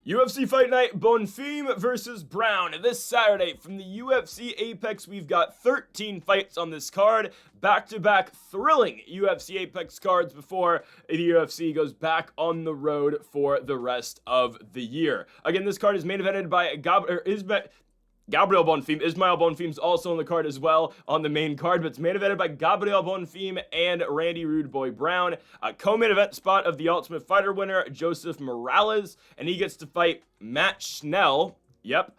UFC Fight Night, Bonfim versus Brown. This Saturday from the UFC Apex, we've got 13 fights on this card. Back-to-back thrilling UFC Apex cards before the UFC goes back on the road for the rest of the year. Again, this card is main evented by Gabriel Bonfim. Ismail Bonfim's also on the card as well on the main card, but it's main evented by Gabriel Bonfim and Randy Rude Boy Brown. Co-main event spot of the Ultimate Fighter winner, Joseph Morales, and he gets to fight Matt Schnell. Yep.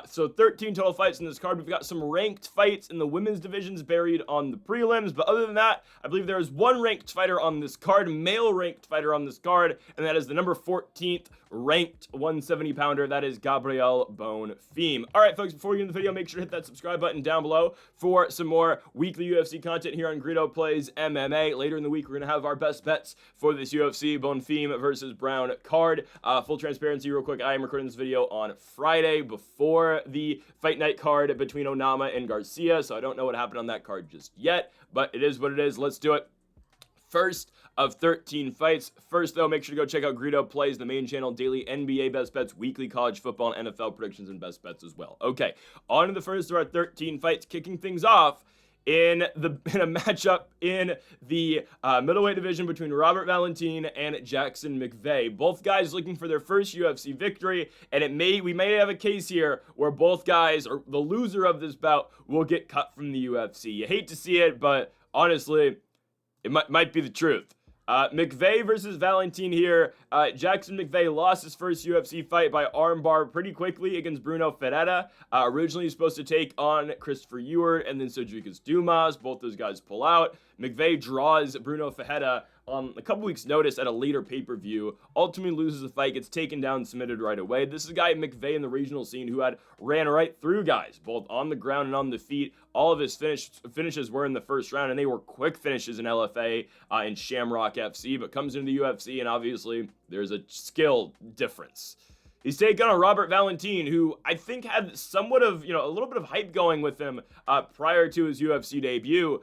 So 13 total fights in this card. We've got some ranked fights in the women's divisions buried on the prelims, but other than that, I believe there is one ranked fighter on this card, male ranked fighter on this card, and that is the number 14th ranked 170-pounder. That is Gabriel Bonfim. All right, folks, before we get into the video, make sure to hit that subscribe button down below for some more weekly UFC content here on Greedo Plays MMA. Later in the week, we're going to have our best bets for this UFC Bonfim versus Brown card. Full transparency, real quick, I am recording this video on Friday before the Fight Night card between Onama and Garcia, so I don't know what happened on that card just yet, but it is what it is. Let's do it. First of 13 fights. First, though, make sure to go check out Greedo Plays, the main channel, daily NBA best bets, weekly college football and NFL predictions, and best bets as well. Okay, on to the first of our 13 fights, kicking things off in a matchup in the middleweight division between Robert Valentin and Jackson McVey. Both guys looking for their first UFC victory, and we may have a case here where both guys, or the loser of this bout, will get cut from the UFC. You hate to see it, but honestly, it might be the truth. McVey versus Valentin here. Jackson McVey lost his first UFC fight by armbar pretty quickly against Bruno Ferreira. Originally supposed to take on Christopher Ewart and then Sodrikas Dumas. Both those guys pull out. McVey draws Bruno Ferreira on a couple weeks' notice at a later pay-per-view. Ultimately loses the fight, gets taken down, submitted right away. This is a guy, McVey, in the regional scene who had ran right through guys, both on the ground and on the feet. All of his finishes were in the first round, and they were quick finishes in LFA and Shamrock FC, but comes into the UFC, and obviously there's a skill difference. He's taken on Robert Valentin, who I think had somewhat of, a little bit of hype going with him prior to his UFC debut.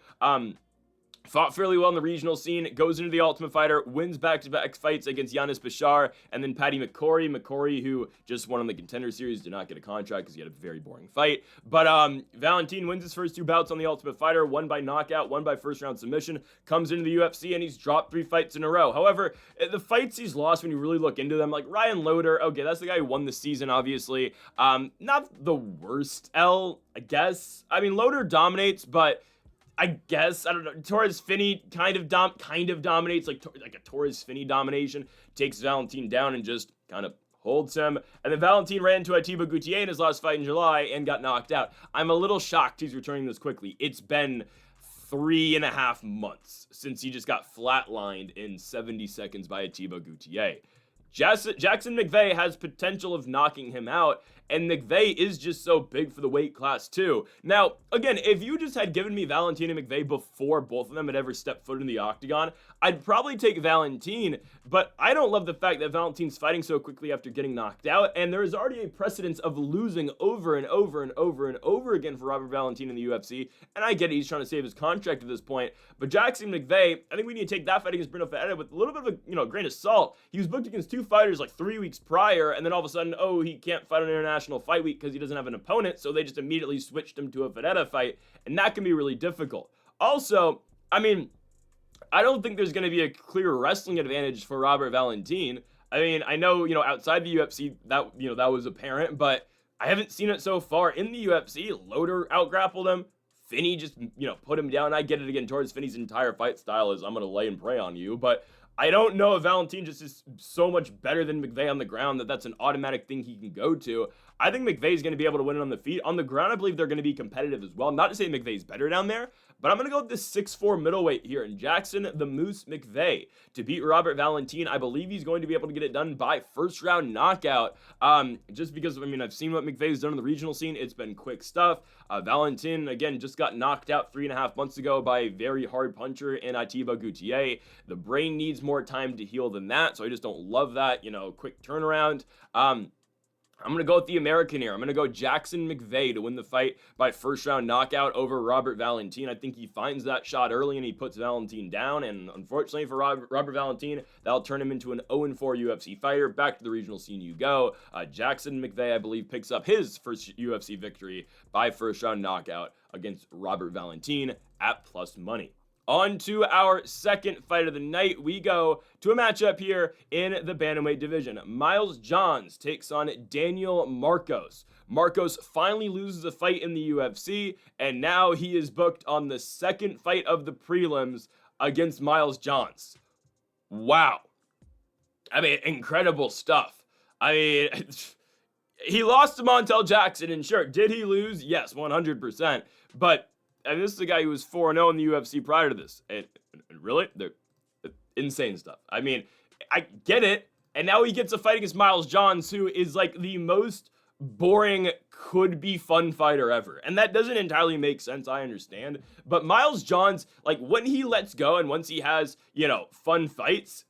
Fought fairly well in the regional scene, goes into the Ultimate Fighter, wins back-to-back fights against Yanez Bashar, and then Paddy McCrory. McCrory, who just won on the Contender Series, did not get a contract because he had a very boring fight. But Valentin wins his first two bouts on the Ultimate Fighter, one by knockout, one by first-round submission, comes into the UFC, and he's dropped 3 fights in a row. However, the fights he's lost, when you really look into them, like Ryan Loder, okay, that's the guy who won the season, obviously. Not the worst L, I guess. I mean, Loder dominates, but I guess, I don't know, Torres Finney kind of dominates, like a Torres Finney domination, takes Valentin down and just kind of holds him. And then Valentin ran into Atiba Gutierrez in his last fight in July and got knocked out. I'm a little shocked he's returning this quickly. It's been 3.5 months since he just got flatlined in 70 seconds by Atiba Gutierrez. Jackson McVey has potential of knocking him out, and McVey is just so big for the weight class too. Now, again, if you just had given me Valentin and McVey before both of them had ever stepped foot in the octagon, I'd probably take Valentin, but I don't love the fact that Valentin's fighting so quickly after getting knocked out, and there is already a precedence of losing over and over and over and over again for Robert Valentin in the UFC, and I get it, he's trying to save his contract at this point, but Jackson McVey, I think we need to take that fight against Bruno Ferreira with a little bit of a grain of salt. He was booked against 2 fighters like 3 weeks prior, and then all of a sudden, he can't fight on International Fight Week because he doesn't have an opponent, so they just immediately switched him to a Ferreira fight, and that can be really difficult. Also, I mean, I don't think there's going to be a clear wrestling advantage for Robert Valentin. I mean, I know, outside the UFC, that was apparent, but I haven't seen it so far in the UFC. Loder outgrappled him. Finney just, put him down. I get it again. Torres Finney's entire fight style is I'm going to lay and pray on you, but I don't know if Valentin just is so much better than McVey on the ground that that's an automatic thing he can go to. I think McVey's going to be able to win it on the feet. On the ground, I believe they're going to be competitive as well. Not to say McVey's better down there, but I'm going to go with this 6'4" middleweight here in Jackson the Moose McVey to beat Robert Valentin. I believe he's going to be able to get it done by first-round knockout. Just because, I've seen what McVey's done in the regional scene. It's been quick stuff. Valentin, again, just got knocked out 3.5 months ago by a very hard puncher in Atiba Gutierrez. The brain needs more time to heal than that, so I just don't love that, quick turnaround. I'm going to go with the American here. I'm going to go Jackson McVey to win the fight by first round knockout over Robert Valentin. I think he finds that shot early and he puts Valentin down. And unfortunately for Robert Valentin, that'll turn him into an 0-4 UFC fighter. Back to the regional scene you go. Jackson McVey, I believe, picks up his first UFC victory by first round knockout against Robert Valentin at plus money. On to our second fight of the night. We go to a matchup here in the bantamweight division. Miles Johns takes on Daniel Marcos. Marcos finally loses a fight in the UFC, and now he is booked on the second fight of the prelims against Miles Johns. Wow. I mean, incredible stuff. I mean, he lost to Montel Jackson, and sure, did he lose? Yes, 100%. But and this is a guy who was 4-0 in the UFC prior to this. And really? They're insane stuff. I mean, I get it. And now he gets a fight against Miles Johns, who is like the most boring, could be fun fighter ever. And that doesn't entirely make sense, I understand. But Miles Johns, like when he lets go and once he has, fun fights,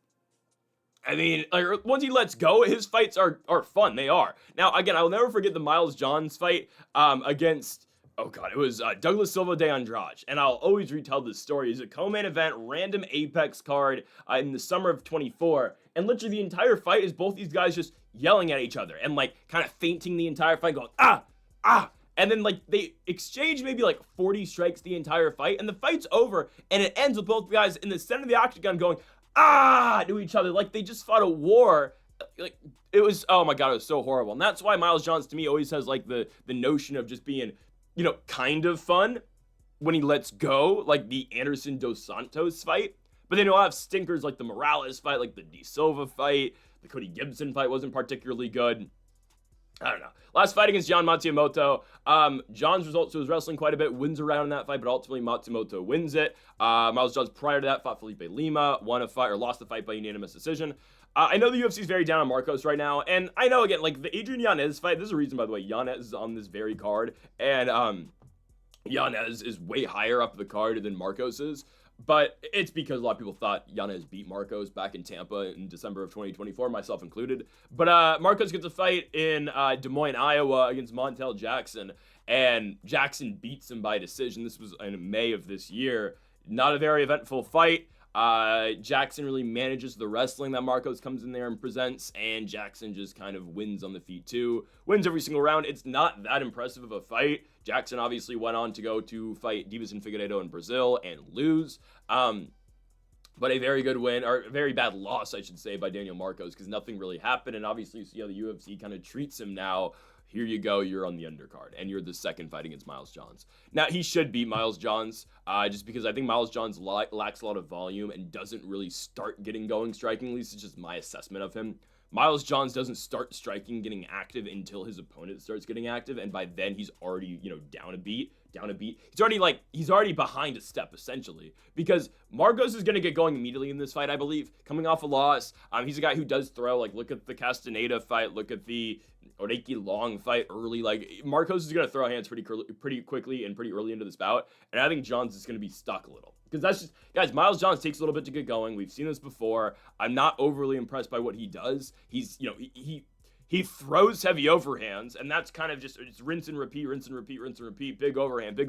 I mean, like, once he lets go, his fights are fun. They are. Now, again, I'll never forget the Miles Johns fight against... Oh, God, it was Douglas Silva de Andrade, and I'll always retell this story. It's a co-main event, random Apex card in the summer of 24, and literally the entire fight is both these guys just yelling at each other and, like, kind of fainting the entire fight, going, ah, ah, and then, like, they exchange maybe, like, 40 strikes the entire fight, and the fight's over, and it ends with both guys in the center of the octagon going, ah, to each other, like they just fought a war. Like, it was, oh my God, it was so horrible, and that's why Miles Johns, to me, always has, like, the notion of just being... kind of fun when he lets go, like the Anderson Dos Santos fight. But then he'll have stinkers like the Morales fight, like the De Silva fight. The Cody Gibson fight wasn't particularly good. I don't know. Last fight against John Matsumoto. John's results was wrestling quite a bit, wins around in that fight, but ultimately Matsumoto wins it. Miles Johns prior to that fought Felipe Lima, lost the fight by unanimous decision. I know the UFC is very down on Marcos right now, and I know, again, like, the Adrian Yanez fight, there's a reason, by the way, Yanez is on this very card, and Yanez is way higher up the card than Marcos is, but it's because a lot of people thought Yanez beat Marcos back in Tampa in December of 2024, myself included. But Marcos gets a fight in Des Moines, Iowa against Montel Jackson, and Jackson beats him by decision. This was in May of this year. Not a very eventful fight. Jackson really manages the wrestling that Marcos comes in there and presents, and Jackson just kind of wins on the feet too. Wins every single round. It's not that impressive of a fight. Jackson obviously went on to go to fight Divas and Figueiredo in Brazil and lose. But a very good win, or a very bad loss, I should say, by Daniel Marcos, because nothing really happened, and obviously you see how the UFC kind of treats him now. Here you go, you're on the undercard, and you're the second fight against Miles Johns. Now, he should beat Miles Johns, just because I think Miles Johns lacks a lot of volume and doesn't really start getting going striking. At least it's just my assessment of him. Miles Johns doesn't start striking, getting active until his opponent starts getting active, and by then he's already, down a beat. He's already behind a step, essentially, because Marcos is going to get going immediately in this fight, I believe, coming off a loss. He's a guy who does throw, like, look at the Castaneda fight, look at the Oreki Long fight early. Like, Marcos is going to throw hands pretty quickly and pretty early into this bout, and I think Johns is going to be stuck a little. Because that's just, guys, Miles Johns takes a little bit to get going. We've seen this before. I'm not overly impressed by what he does. He's, he throws heavy overhands, and that's kind of just rinse and repeat, big overhand,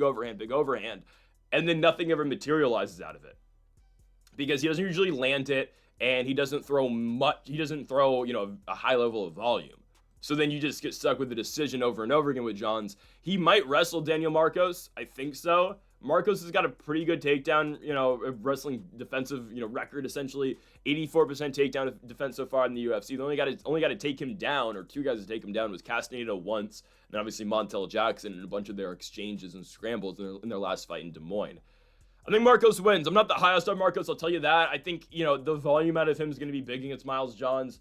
and then nothing ever materializes out of it. Because he doesn't usually land it, and he doesn't throw a high level of volume. So then you just get stuck with the decision over and over again with Johns. He might wrestle Daniel Marcos. I think so. Marcos has got a pretty good takedown, wrestling defensive, record, essentially. 84% takedown defense so far in the UFC. The only guy to take him down, or two guys to take him down, was Castaneda once, and then obviously Montel Jackson and a bunch of their exchanges and scrambles in their last fight in Des Moines. I think Marcos wins. I'm not the highest on Marcos, I'll tell you that. I think, the volume out of him is going to be big against Miles Johns.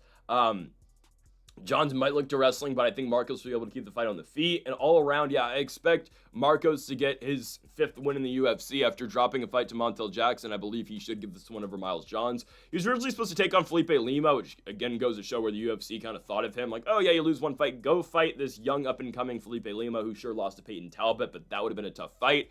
Johns might look to wrestling, but I think Marcos will be able to keep the fight on the feet. And all around, I expect Marcos to get his 5th win in the UFC after dropping a fight to Montel Jackson. I believe he should give this one over Miles Johns. He was originally supposed to take on Felipe Lima, which again goes to show where the UFC kind of thought of him. Like, oh yeah, you lose one fight, go fight this young up-and-coming Felipe Lima, who sure lost to Peyton Talbot, but that would have been a tough fight.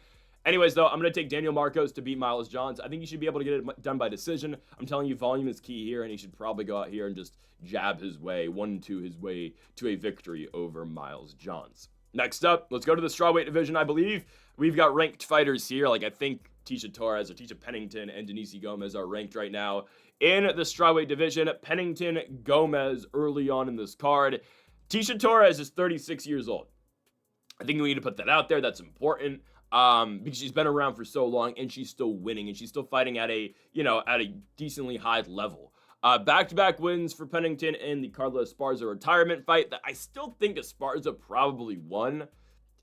Anyways, though, I'm going to take Daniel Marcos to beat Miles Johns. I think he should be able to get it done by decision. I'm telling you, volume is key here, and he should probably go out here and just jab his way, 1-2 his way to a victory over Miles Johns. Next up, let's go to the strawweight division. I believe we've got ranked fighters here. Like, I think Tecia Torres or Tecia Pennington and Denise Gomes are ranked right now in the strawweight division. Pennington, Gomes early on in this card. Tecia Torres is 36 years old. I think we need to put that out there. That's important. Because she's been around for so long and she's still winning and she's still fighting at a decently high level. Back-to-back wins for Pennington in the Carla Esparza retirement fight that I still think Esparza probably won.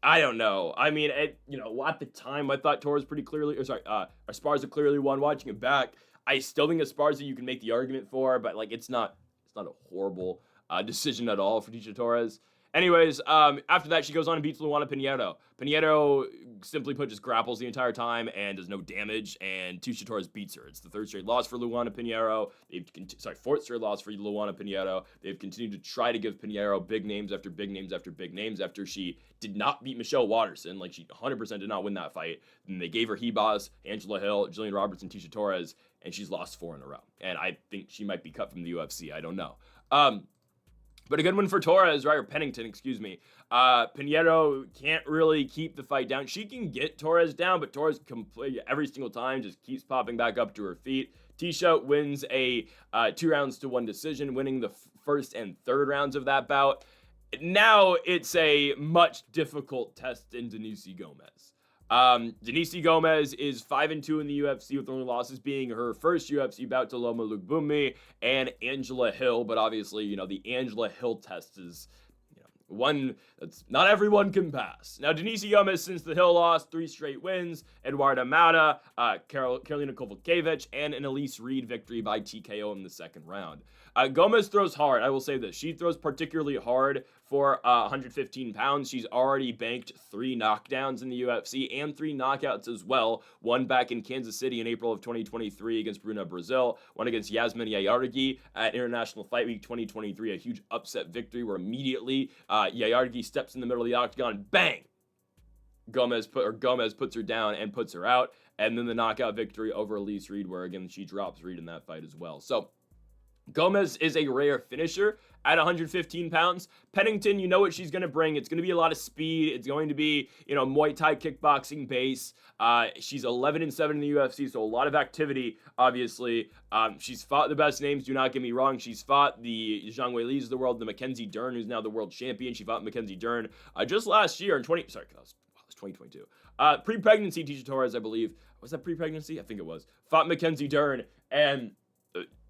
I don't know. I mean, at the time I thought Torres Esparza clearly won. Watching it back, I still think Esparza you can make the argument for, but like it's not a horrible decision at all for Tecia Torres. Anyways, after that, she goes on and beats Luana Pinheiro. Pinheiro, simply put, just grapples the entire time and does no damage, and Tecia Torres beats her. It's the third straight loss for Luana Pinheiro. Fourth straight loss for Luana Pinheiro. They've continued to try to give Pinheiro big names after big names after big names after she did not beat Michelle Watterson. Like, she 100% did not win that fight. And they gave her Hebos, Angela Hill, Jillian Robertson, Tecia Torres, and she's lost 4 in a row. And I think she might be cut from the UFC. I don't know. But a good one for Torres, right? Or Pennington, excuse me. Pinheiro can't really keep the fight down. She can get Torres down, but Torres every single time just keeps popping back up to her feet. Tecia wins a 2-1 decision, winning the first and third rounds of that bout. Now it's a much difficult test in Denise Gomes. Denise Gomes is 5-2 in the UFC, with only losses being her first UFC bout to Loma Lugbumi and Angela Hill. But obviously, the Angela Hill test is one that's not everyone can pass. Now, Denise Gomes, since the Hill loss, 3 straight wins: Eduarda Mata, Karolina Kowalkiewicz, and an Elise Reed victory by TKO in the second round. Gomes throws hard. I will say this. She throws particularly hard for 115 pounds. She's already banked 3 knockdowns in the UFC and 3 knockouts as well. One back in Kansas City in April of 2023 against Bruna Brazil. One against Yasmin Jayargi at International Fight Week 2023. A huge upset victory where immediately Jayargi steps in the middle of the octagon. Bang! Gomes puts her down and puts her out. And then the knockout victory over Elise Reed, where again she drops Reed in that fight as well. So Gomes is a rare finisher at 115 pounds. Pennington, you know what she's going to bring. It's going to be a lot of speed. It's going to be, Muay Thai kickboxing base. She's 11-7 in the UFC, so a lot of activity, obviously. She's fought the best names, do not get me wrong. She's fought the Zhang Weili's of the world, the Mackenzie Dern, who's now the world champion. She fought Mackenzie Dern just last year in 2022. Pre-pregnancy, Tecia Torres, I believe. Was that pre-pregnancy? I think it was. Fought Mackenzie Dern, and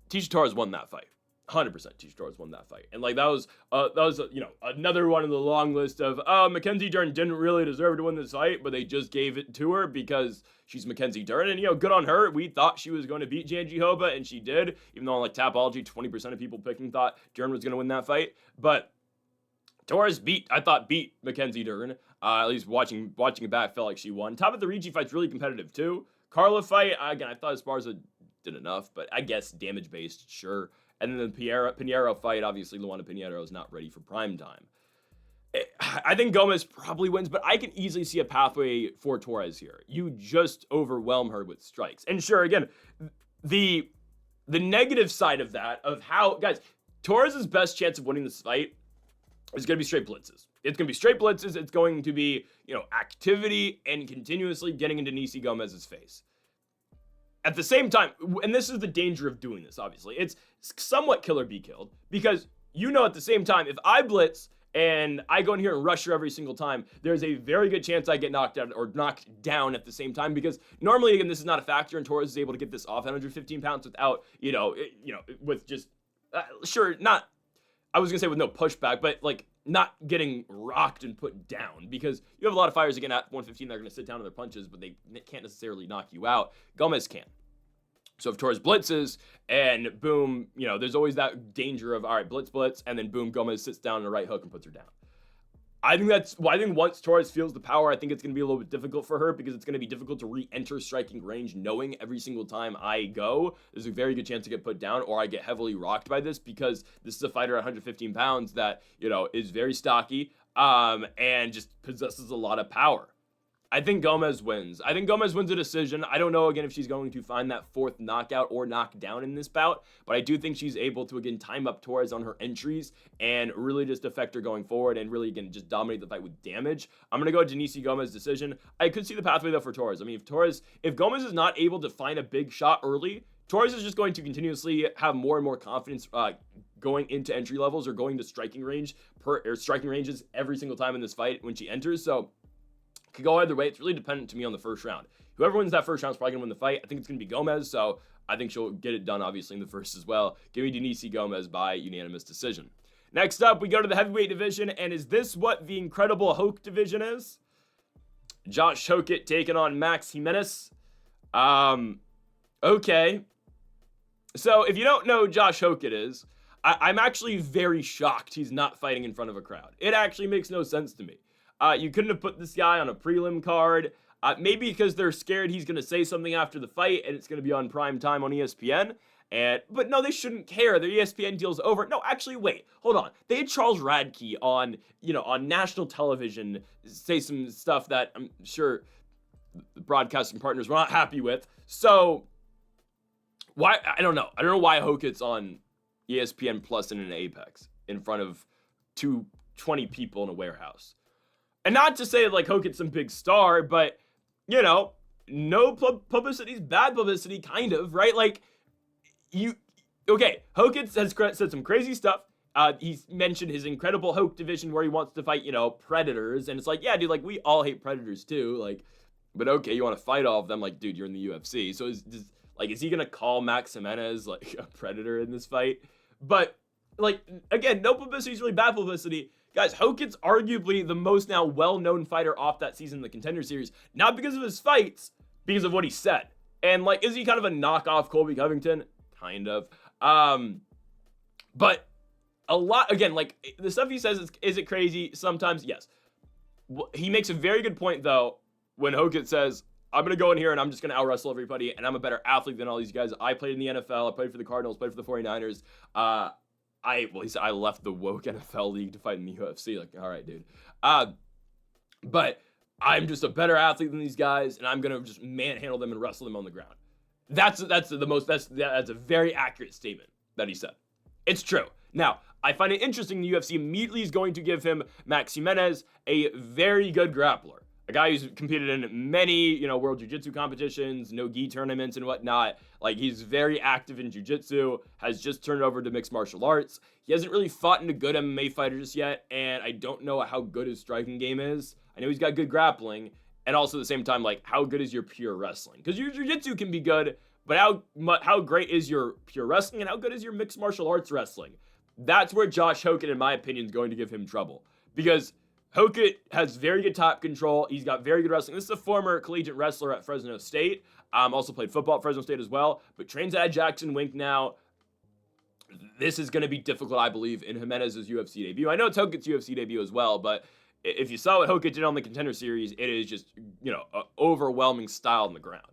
Tecia Torres won that fight. 100% Tecia Torres won that fight. And that was another one of the long list of, Mackenzie Dern didn't really deserve to win this fight, but they just gave it to her because she's Mackenzie Dern. And, good on her. We thought she was going to beat Jan Jehoba, and she did. Even though on Tapology, 20% of people thought Dern was going to win that fight. But Torres beat Mackenzie Dern. At least watching it back, felt like she won. Top of the Ricci fight's really competitive, too. Carla fight, again, I thought Esparza did enough, but I guess damage-based, sure. And then the Pinheiro fight, obviously Luana Pinheiro is not ready for prime time. I think Gomes probably wins, but I can easily see a pathway for Torres here. You just overwhelm her with strikes. And sure, again, the negative side of that, of how, guys, Torres' best chance of winning this fight is going to be straight blitzes. It's going to be straight blitzes. It's going to be, activity and continuously getting into Denise Gomez's face. At the same time, and this is the danger of doing this, obviously, it's somewhat kill or be killed, because at the same time, if I blitz and I go in here and rush her every single time, there's a very good chance I get knocked out or knocked down at the same time, because normally, again, this is not a factor, and Torres is able to get this off at 115 pounds without, with just, sure, not, I was going to say with no pushback, but not getting rocked and put down, because you have a lot of fighters, again, at 115 that are going to sit down on their punches, but they can't necessarily knock you out. Gomez can. So if Torres blitzes and boom, there's always that danger of, all right, blitz, and then boom, Gomez sits down on a right hook and puts her down. I think once Torres feels the power, I think it's going to be a little bit difficult for her, because it's going to be difficult to re-enter striking range, knowing every single time I go, there's a very good chance to get put down, or I get heavily rocked by this, because this is a fighter at 115 pounds that, is very stocky, and just possesses a lot of power. I think Gomes wins. I think Gomes wins a decision. I don't know, again, if she's going to find that fourth knockout or knockdown in this bout, but I do think she's able to, again, time up Torres on her entries and really just affect her going forward and really, again, just dominate the fight with damage. I'm going to go Denise Gomes decision. I could see the pathway, though, for Torres. I mean, if Gomes is not able to find a big shot early, Torres is just going to continuously have more and more confidence going into entry levels or going to striking ranges every single time in this fight when she enters. So could go either way. It's really dependent to me on the first round. Whoever wins that first round is probably gonna win the fight. I think it's gonna be Gomes, so I think she'll get it done obviously in the first as well. Give me Denise Gomes by unanimous decision. Next up, we go to the heavyweight division, and is this what the incredible Hokit division is? Josh Hokit taking on Max Gimenis. Okay. So if you don't know who Josh Hokit is, I'm actually very shocked he's not fighting in front of a crowd. It actually makes no sense to me. You couldn't have put this guy on a prelim card. Maybe because they're scared he's going to say something after the fight and it's going to be on prime time on ESPN. But no, they shouldn't care. Their ESPN deal's over. No, actually, wait. Hold on. They had Charles Radke on national television say some stuff that I'm sure the broadcasting partners were not happy with. So, why? I don't know. I don't know why Hokit's on ESPN Plus in an Apex in front of 220 people in a warehouse. And not to say like Hokit's some big star, but, no publicity is bad publicity, kind of, right? Like, Hokit has said some crazy stuff. He's mentioned his incredible Hokit division where he wants to fight, predators. And it's like, yeah, dude, like, we all hate predators too. Like, but okay, you want to fight all of them? Like, dude, you're in the UFC. So is he going to call Max Gimenis, like, a predator in this fight? But, like, again, no publicity is really bad publicity. Guys, Hokit's arguably the most now well-known fighter off that season in the Contender Series. Not because of his fights, because of what he said. And, like, is he kind of a knockoff Colby Covington? Kind of. But a lot, again, like, the stuff he says, is it crazy? Sometimes, yes. He makes a very good point, though, when Hokit says, I'm going to go in here and I'm just going to out-wrestle everybody, and I'm a better athlete than all these guys. I played in the NFL. I played for the Cardinals, played for the 49ers. He said I left the woke NFL league to fight in the UFC. Like, all right, dude. But I'm just a better athlete than these guys, and I'm gonna just manhandle them and wrestle them on the ground. That's a very accurate statement that he said. It's true. Now, I find it interesting the UFC immediately is going to give him Max Gimenis, a very good grappler. A guy who's competed in many, world jiu-jitsu competitions, no-gi tournaments and whatnot. Like, he's very active in jiu-jitsu, has just turned over to mixed martial arts. He hasn't really fought in a good MMA fighter just yet, and I don't know how good his striking game is. I know he's got good grappling, and also at the same time, like, how good is your pure wrestling? Because your jiu-jitsu can be good, but how great is your pure wrestling, and how good is your mixed martial arts wrestling? That's where Josh Hokit, in my opinion, is going to give him trouble. Because Hokit has very good top control. He's got very good wrestling. This is a former collegiate wrestler at Fresno State. Also played football at Fresno State as well, but trains at Jackson Wink now. This is going to be difficult, I believe, in Gimenis' UFC debut. I know it's Hokit's UFC debut as well, but if you saw what Hokit did on the Contender Series, it is just, an overwhelming style on the ground.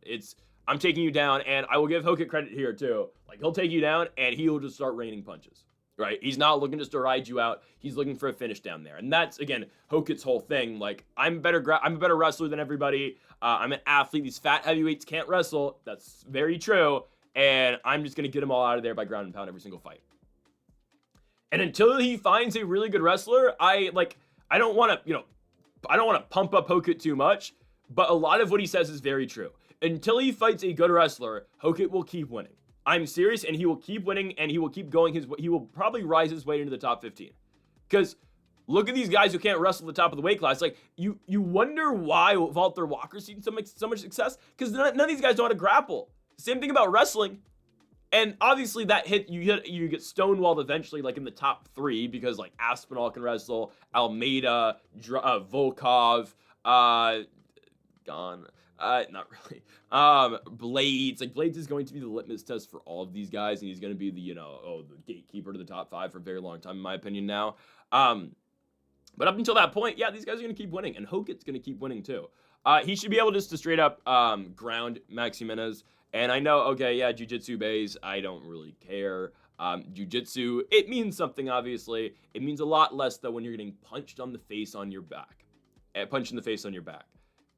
I'm taking you down, and I will give Hokit credit here, too. Like, he'll take you down, and he will just start raining punches. Right? He's not looking just to ride you out. He's looking for a finish down there. And that's, again, Hokit's whole thing. Like, I'm a better wrestler than everybody. I'm an athlete. These fat heavyweights can't wrestle. That's very true. And I'm just going to get them all out of there by ground and pound every single fight. And until he finds a really good wrestler, I don't want to pump up Hokit too much, but a lot of what he says is very true. Until he fights a good wrestler, Hokit will keep winning. I'm serious, and he will keep winning, and he will keep going he will probably rise his way into the top 15. Because look at these guys who can't wrestle at the top of the weight class. Like, you wonder why Walter Walker's seen so much success, because none of these guys know how to grapple. Same thing about wrestling. And obviously that you get stonewalled eventually, like in the top 3, because like Aspinall can wrestle, Almeida, Volkov, gone. Not really. Blades. Like, Blades is going to be the litmus test for all of these guys, and he's going to be the, the gatekeeper to the top 5 for a very long time, in my opinion now. But up until that point, yeah, these guys are going to keep winning, and Hokit's going to keep winning too. He should be able just to straight up ground Max Gimenis. And I know, okay, yeah, jiu-jitsu base, I don't really care. Jiu-jitsu, it means something, obviously. It means a lot less, though, when you're getting punched in the face on your back.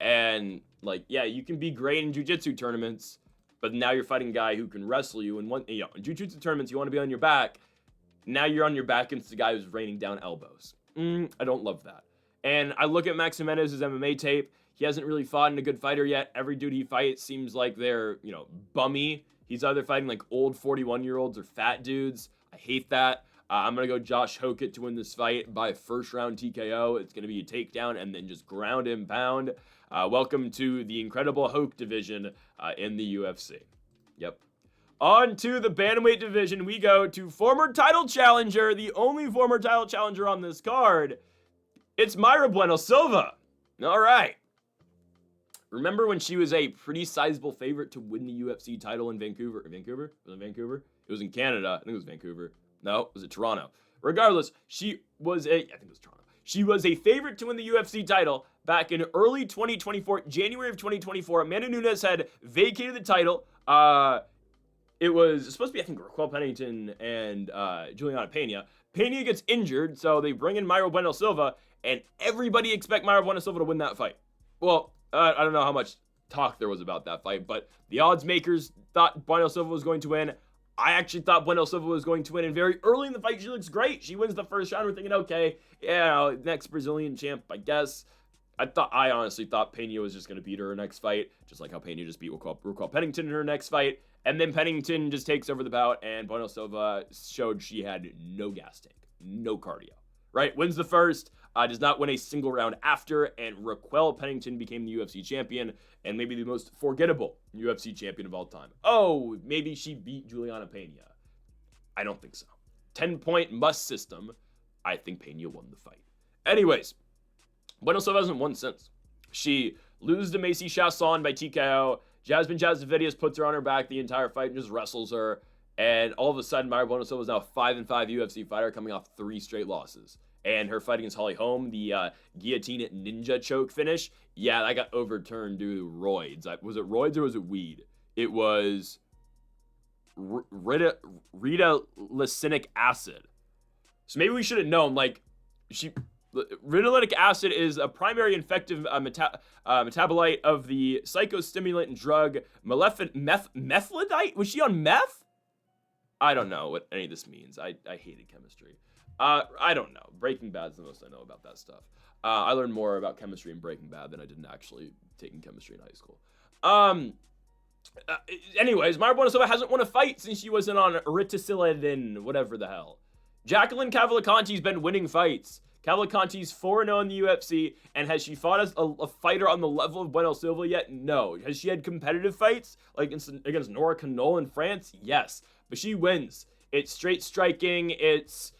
And, like, yeah, you can be great in jiu-jitsu tournaments, but now you're fighting a guy who can wrestle you. And in jiu-jitsu tournaments, you want to be on your back. Now you're on your back against the guy who's raining down elbows. I don't love that. And I look at Max Gimenez's MMA tape. He hasn't really fought in a good fighter yet. Every dude he fights seems like they're, bummy. He's either fighting like old 41-year-olds or fat dudes. I hate that. I'm going to go Josh Hokit to win this fight by first round TKO. It's going to be a takedown and then just ground and pound. Welcome to the incredible Hoke division in the UFC. Yep. On to the bantamweight division, we go to former title challenger, the only former title challenger on this card. It's Mayra Bueno Silva. All right. Remember when she was a pretty sizable favorite to win the UFC title in Vancouver? Vancouver? Was it Vancouver? It was in Canada. I think it was Vancouver. No, was it Toronto? Regardless, I think it was Toronto. She was a favorite to win the UFC title back in early 2024, January of 2024. Amanda Nunes had vacated the title. It was supposed to be, I think, Raquel Pennington and Juliana Pena. Pena gets injured, so they bring in Mayra Bueno Silva, and everybody expect Mayra Bueno Silva to win that fight. Well, I don't know how much talk there was about that fight, but the odds makers thought Bueno Silva was going to win. I actually thought Bueno Silva was going to win, and very early in the fight, she looks great. She wins the first round. We're thinking, okay, next Brazilian champ, I guess. I honestly thought Pena was just going to beat her next fight, just like how Pena just beat Raquel Pennington in her next fight. And then Pennington just takes over the bout, and Bueno Silva showed she had no gas tank, no cardio, right? Wins the first, does not win a single round after, and Raquel Pennington became the UFC champion, and maybe the most forgettable UFC champion of all time. Oh, maybe she beat Juliana Pena. I don't think so. 10-point must system. I think Pena won the fight. Anyways, Bueno Silva hasn't won since. She loses to Macy Chasson by TKO. Jasmine Jasvidius puts her on her back the entire fight and just wrestles her. And all of a sudden, Mayra Bueno Silva is now a 5-5 UFC fighter coming off 3 straight losses. And her fight against Holly Holm, the guillotine ninja choke finish, yeah, that got overturned due to roids. Was it roids or was it weed? It was ritalicinic acid. So maybe we should have known, ritalytic acid is a primary infective metabolite of the psychostimulant drug methylidite. Was she on meth? I don't know what any of this means. I hated chemistry. I don't know. Breaking Bad's the most I know about that stuff. I learned more about chemistry in Breaking Bad than I didn't actually taking chemistry in high school. Anyways, Mayra Bueno Silva hasn't won a fight since she wasn't on riticilidin, whatever the hell. Jacqueline Cavalcanti's been winning fights. Cavalcanti's 4-0 in the UFC, and has she fought as a fighter on the level of Bueno Silva yet? No. Has she had competitive fights, like against Nora Canol in France? Yes. But she wins. It's straight striking, it's,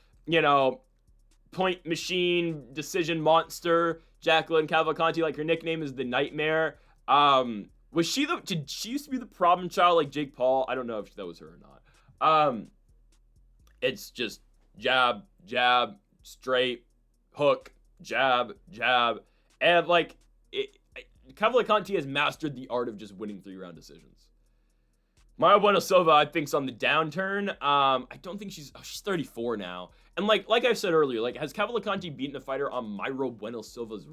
point machine, decision monster. Jacqueline Cavalcanti, like her nickname is the Nightmare. Did she used to be the problem child like Jake Paul? I don't know if that was her or not. It's just jab, jab, straight, hook, jab, jab. And Cavalcanti has mastered the art of just winning 3-round decisions. Mayra Bueno Silva, I think, is on the downturn. I don't think she's 34 now. And like I've said earlier, has Cavalcanti beaten a fighter on Mayra Bueno Silva's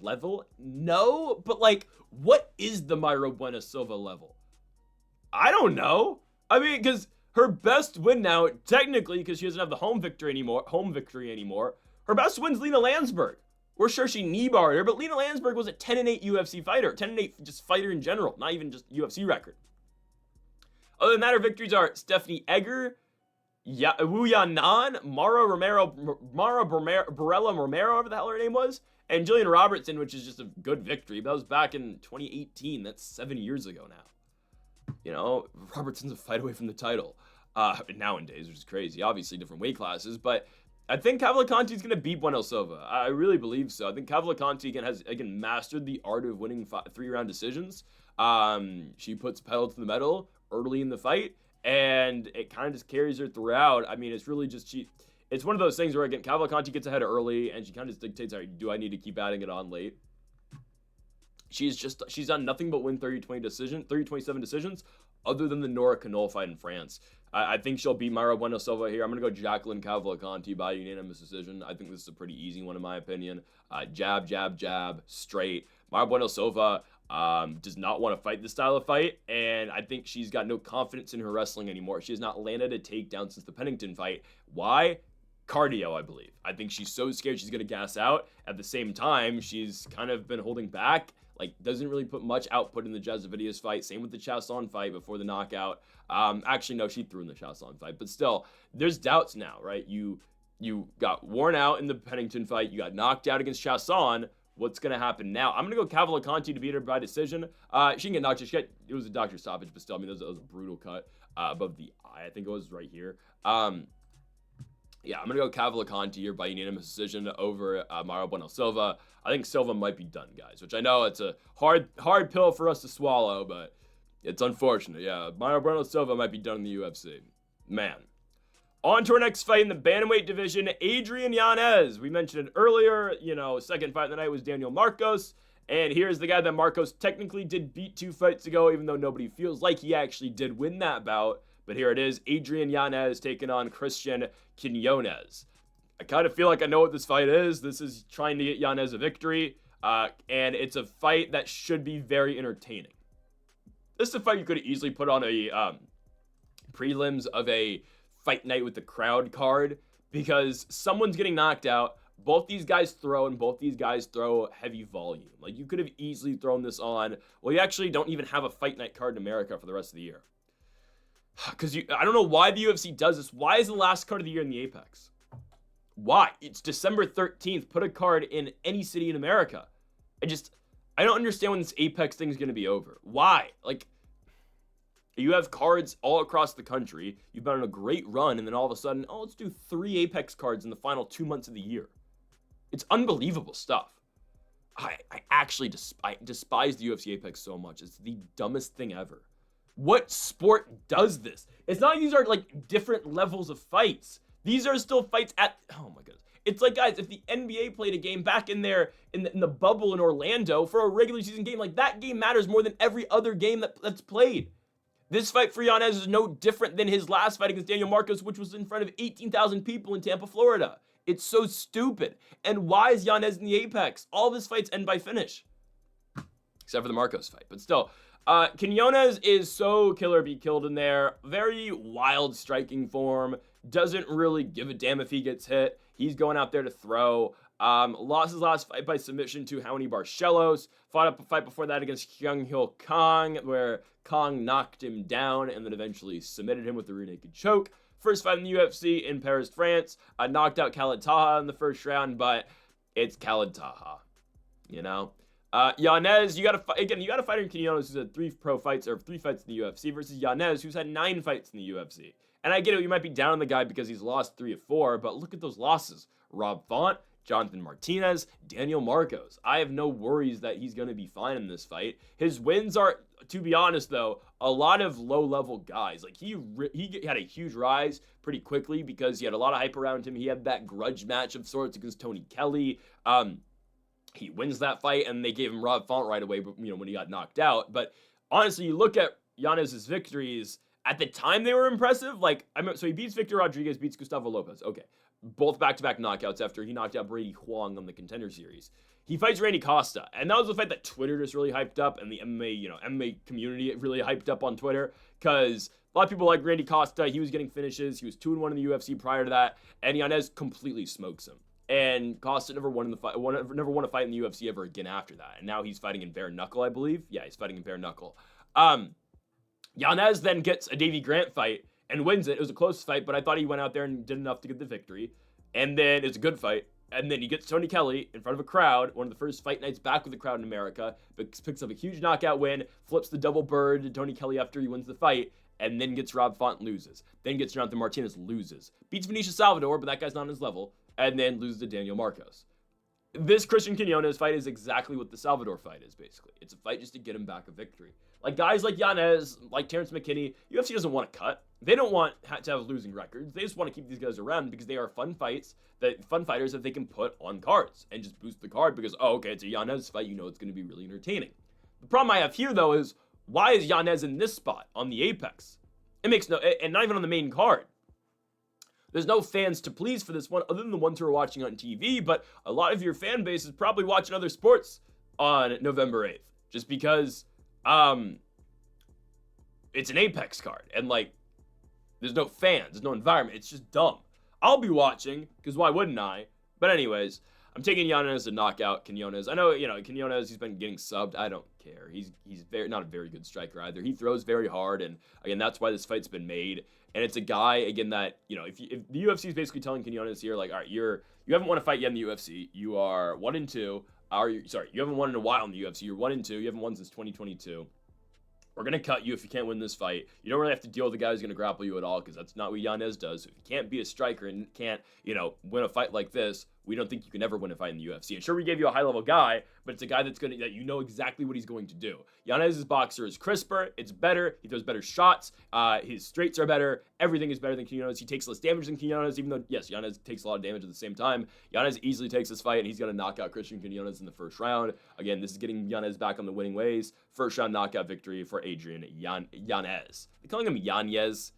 level? No, but what is the Mayra Bueno Silva level? I don't know. I mean, because her best win now, technically, because she doesn't have the home victory anymore. Her best win's Lena Landsberg. We're sure she knee-barred her, but Lena Landsberg was a 10-8 UFC fighter. 10-8 just fighter in general, not even just UFC record. Other than that, her victories are Stephanie Egger, Wu Yanan, Mara Barella Romero, whatever the hell her name was, and Jillian Robertson, which is just a good victory. But that was back in 2018. That's 7 years ago now. Robertson's a fight away from the title nowadays, which is crazy. Obviously, different weight classes, but I think Cavalcanti's going to beat Bueno Silva. I really believe so. I think Cavalcanti has mastered the art of winning 3-round decisions. She puts pedal to the metal early in the fight, and it kind of just carries her throughout. I mean, it's really just it's one of those things where, again, Cavalcanti gets ahead early, and she kind of just dictates, all right, do I need to keep adding it on late? She's done nothing but win 30-27 decisions. other than the Nora Canol fight in France. I think she'll beat Mayra Bueno Silva here. I'm going to go Jacqueline Cavalcanti by unanimous decision. I think this is a pretty easy one in my opinion. Jab, jab, jab, straight. Mayra Bueno Silva does not want to fight this style of fight, and I think she's got no confidence in her wrestling anymore. She has not landed a takedown since the Pennington fight. Why? Cardio, I believe. I think she's so scared she's going to gas out. At the same time, she's kind of been holding back. Like, doesn't really put much output in the Jazavidius fight. Same with the Chasson fight before the knockout. Actually, no, she threw in the Chasson fight. But still, there's doubts now, right? You got worn out in the Pennington fight. You got knocked out against Chasson. What's going to happen now? I'm going to go Cavalcanti to beat her by decision. She can get knocked. It was a doctor stoppage, but still, I mean, that was a brutal cut above the eye. I think it was right here. Yeah, I'm going to go Cavalcanti here by unanimous decision over Mayra Bueno Silva. I think Silva might be done, guys, which I know it's a hard pill for us to swallow, but it's unfortunate. Yeah, Mayra Bueno Silva might be done in the UFC. Man. On to our next fight in the bantamweight division, Adrian Yanez. We mentioned it earlier, second fight of the night was Daniel Marcos. And here's the guy that Marcos technically did beat 2 fights ago, even though nobody feels like he actually did win that bout. But here it is, Adrian Yanez taking on Christian Quinonez. I kind of feel like I know what this fight is. This is trying to get Yanez a victory, and it's a fight that should be very entertaining. This is a fight you could easily put on a prelims of a fight night with the crowd card, because someone's getting knocked out. Both these guys throw, and both these guys throw heavy volume. Like, you could have easily thrown this on. Well, you actually don't even have a fight night card in America for the rest of the year. Because I don't know why the UFC does this. Why is the last card of the year in the Apex? Why? It's December 13th. Put a card in any city in America. I don't understand when this Apex thing is going to be over. Why? Like, you have cards all across the country. You've been on a great run, and then all of a sudden, let's do 3 Apex cards in the final 2 months of the year. It's unbelievable stuff. I actually despise the UFC Apex so much. It's the dumbest thing ever. What sport does this? It's not like these are like different levels of fights. These are still fights at, oh my goodness. It's like, guys, if the NBA played a game back in there in the bubble in Orlando for a regular season game, like that game matters more than every other game that's played. This fight for Yanez is no different than his last fight against Daniel Marcos, which was in front of 18,000 people in Tampa, Florida. It's so stupid. And why is Yanez in the Apex? All of his fights end by finish. Except for the Marcos fight. But still, Quinonez is so killer be killed in there. Very wild striking form. Doesn't really give a damn if he gets hit. He's going out there to throw. Lost his last fight by submission to Raoni Barcelos. Fought up a fight before that against Kyung-Hil Kong, where Kong knocked him down and then eventually submitted him with the rear naked choke. First fight in the UFC in Paris, France. Knocked out Khalid Taha in the first round, but it's Khalid Taha, Yanez, you got to fight in Quinonez, who's had 3 fights in the UFC, versus Yanez, who's had 9 fights in the UFC. And I get it, you might be down on the guy because he's lost 3 of 4, but look at those losses. Rob Font, Jonathan Martinez, Daniel Marcos. I have no worries that he's going to be fine in this fight. His wins are, to be honest though, a lot of low-level guys. Like, he had a huge rise pretty quickly because he had a lot of hype around him. He had that grudge match of sorts against Tony Kelly. He wins that fight, and they gave him Rob Font right away, when he got knocked out. But honestly, you look at Yanez's victories, at the time they were impressive. So he beats Victor Rodriguez, beats Gustavo Lopez. Okay. Both back-to-back knockouts after he knocked out Brady Huang on the Contender Series. He fights Randy Costa, and that was a fight that Twitter just really hyped up, and the MMA community really hyped up on Twitter, because a lot of people like Randy Costa. He was getting finishes. He was 2-1 in the UFC prior to that, and Yanez completely smokes him. And Costa never won a fight in the UFC ever again after that. And now he's fighting in bare knuckle, I believe. Yeah, he's fighting in bare knuckle. Yanez then gets a Davey Grant fight and wins it. It was a close fight, but I thought he went out there and did enough to get the victory. And then it's a good fight. And then he gets Tony Kelly in front of a crowd, one of the first fight nights back with the crowd in America, but picks up a huge knockout win, flips the double bird to Tony Kelly after he wins the fight, and then gets Rob Font, loses. Then gets Jonathan Martinez, loses. Beats Vinicius Salvador, but that guy's not on his level, and then loses to Daniel Marcos. This Christian Quinonez fight is exactly what the Salvador fight is, basically. It's a fight just to get him back a victory. Like, guys like Yanez, like Terrence McKinney, UFC doesn't want to cut. They don't want to have losing records. They just want to keep these guys around because they are fun fighters that they can put on cards and just boost the card because, okay, it's a Yanez fight, it's going to be really entertaining. The problem I have here, though, is Why is Yanez in this spot on the Apex? It makes no, and not even on the main card. There's no fans to please for this one other than the ones who are watching on TV, but a lot of your fan base is probably watching other sports on November 8th, just because it's an Apex card, and like, there's no fans, there's no environment, it's just dumb. I'll be watching, because why wouldn't I? But anyways, I'm taking Yanez to knock out Quinonez. I know, Quinonez, he's been getting subbed. I don't care. He's not a very good striker either. He throws very hard, and again, that's why this fight's been made. And it's a guy, again, that, if the UFC is basically telling Quinonez here, like, all right, you haven't won a fight yet in the UFC. You are 1-2. You haven't won in a while in the UFC. You're 1-2. You haven't won since 2022. We're going to cut you if you can't win this fight. You don't really have to deal with the guy who's going to grapple you at all, because that's not what Yanez does. So if you can't be a striker and can't, win a fight like this, we don't think you can ever win a fight in the UFC. And sure, we gave you a high-level guy, but it's a guy that you know exactly what he's going to do. Yanez's boxer is crisper. It's better. He throws better shots. His straights are better. Everything is better than Quinonez. He takes less damage than Quinonez, even though, yes, Yanez takes a lot of damage at the same time. Yanez easily takes this fight, and he's going to knock out Christian Quinonez in the first round. Again, this is getting Yanez back on the winning ways. First round knockout victory for Adrian Yanez. They're calling him Yanez.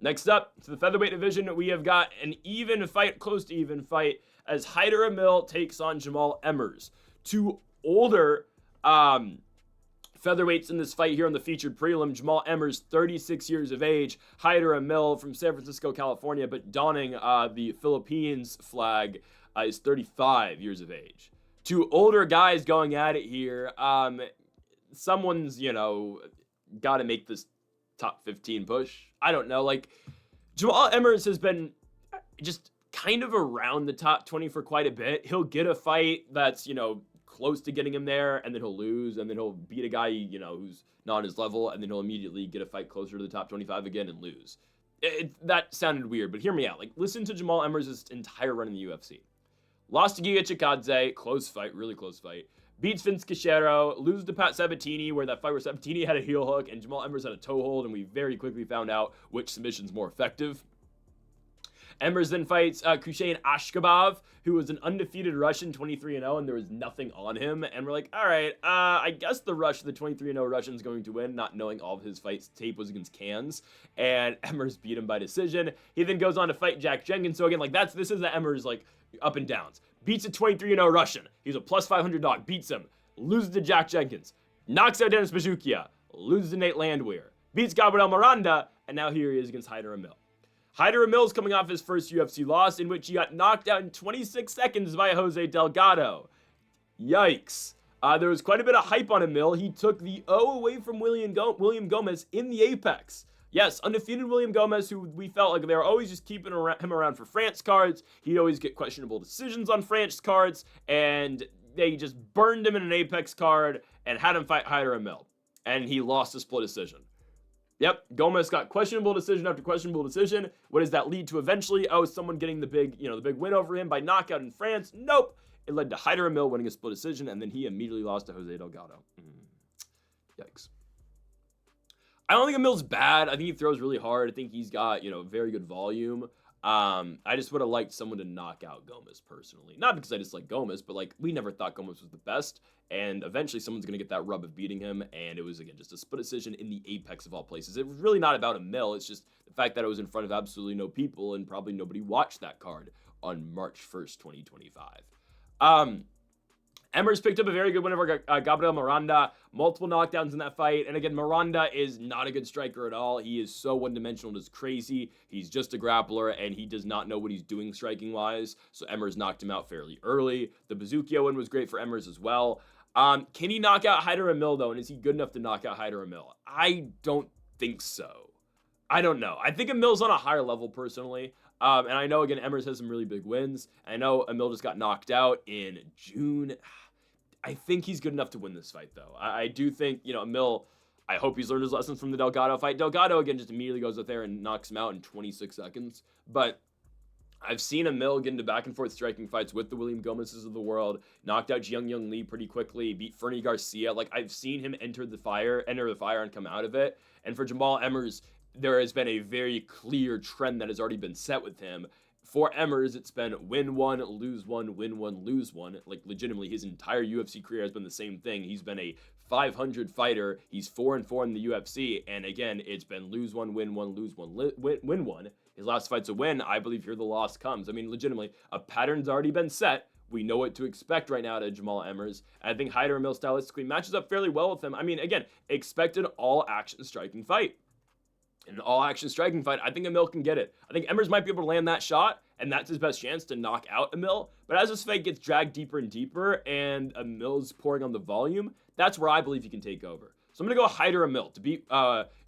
Next up, to the featherweight division, we have got an even fight, close to even fight, as Amil takes on Jamal Emmers. Two older featherweights in this fight here on the featured prelim. Jamal Emmers, 36 years of age. Amil from San Francisco, California, but donning the Philippines flag, is 35 years of age. Two older guys going at it here. Someone's, got to make this top 15 push. I don't know. Like, Jamal Emmers has been just kind of around the top 20 for quite a bit. He'll get a fight that's, close to getting him there, and then he'll lose, and then he'll beat a guy, who's not on his level, and then he'll immediately get a fight closer to the top 25 again and lose. That sounded weird, but hear me out. Like, listen to Jamal Emmers' entire run in the UFC. Lost to Giga Chikadze, close fight, really close fight. Beats Vince Cachero, loses to Pat Sabatini, where that fight where Sabatini had a heel hook and Jamal Emmers had a toe hold, and we very quickly found out which submission's more effective. Emmers then fights Kushain Ashkabov, who was an undefeated Russian, 23-0, and there was nothing on him. And we're like, all right, I guess the 23-0 Russian's going to win, not knowing all of his fights tape was against cans. And Emmers beat him by decision. He then goes on to fight Jack Jenkins. So again, like, this is the Emmers, like, up and downs. Beats a 23-0 Russian. He's a plus 500 dog. Beats him. Loses to Jack Jenkins. Knocks out Dennis Bazukia. Loses to Nate Landwehr. Beats Gabriel Miranda. And now here he is against Amil. Amil's coming off his first UFC loss, in which he got knocked out in 26 seconds by Jose Delgado. Yikes. There was quite a bit of hype on Amil. He took the O away from William Gomes in the Apex. Yes, undefeated William Gomes, who we felt like they were always just keeping him around for France cards. He'd always get questionable decisions on France cards, and they just burned him in an Apex card and had him fight Amil. And he lost a split decision. Yep, Gomes got questionable decision after questionable decision. What does that lead to eventually? Oh, someone getting the big win over him by knockout in France? Nope. It led to Amil winning a split decision, and then he immediately lost to Jose Delgado. Yikes. I don't think Amil's bad. I think he throws really hard. I think he's got, very good volume. I just would have liked someone to knock out Gomes personally. Not because I dislike Gomes, but like, we never thought Gomes was the best. And eventually someone's going to get that rub of beating him. And it was, again, just a split decision in the Apex of all places. It was really not about Amil. It's just the fact that it was in front of absolutely no people, and probably nobody watched that card on March 1st, 2025. Emmers picked up a very good win over Gabriel Miranda. Multiple knockdowns in that fight. And again, Miranda is not a good striker at all. He is so one-dimensional, it's crazy. He's just a grappler, and he does not know what he's doing striking-wise. So Emmers knocked him out fairly early. The Bazukia win was great for Emmers as well. Can he knock out Amil, though? And is he good enough to knock out Amil? I don't think so. I don't know. I think Amil's on a higher level, personally. And I know, again, Emmers has some really big wins. I know Amil just got knocked out in June. I think he's good enough to win this fight, though. I do think, Amil, I hope he's learned his lessons from the Delgado fight. Delgado, again, just immediately goes up there and knocks him out in 26 seconds. But I've seen Amil get into back-and-forth striking fights with the William Gomeses of the world, knocked out Jiang Lee pretty quickly, beat Fernie Garcia. Like, I've seen him enter the fire and come out of it. And for Jamal Emmers, there has been a very clear trend that has already been set with him For Emmers, it's been win one, lose one, win one, lose one. Like, legitimately, his entire UFC career has been the same thing. He's been a 500 fighter. He's 4-4 in the UFC. And again, it's been lose one, win one, lose one, win one. His last fight's a win. I believe here the loss comes. I mean, legitimately, a pattern's already been set. We know what to expect right now to Jamal Emmers. I think Haider Amil stylistically matches up fairly well with him. I mean, again, expect an all-action striking fight. In an all-action striking fight, I think Amil can get it. I think Emmers might be able to land that shot, and that's his best chance to knock out Amil. But as this fight gets dragged deeper and deeper, and Amil's pouring on the volume, that's where I believe he can take over. So I'm going to go Haider Amil to beat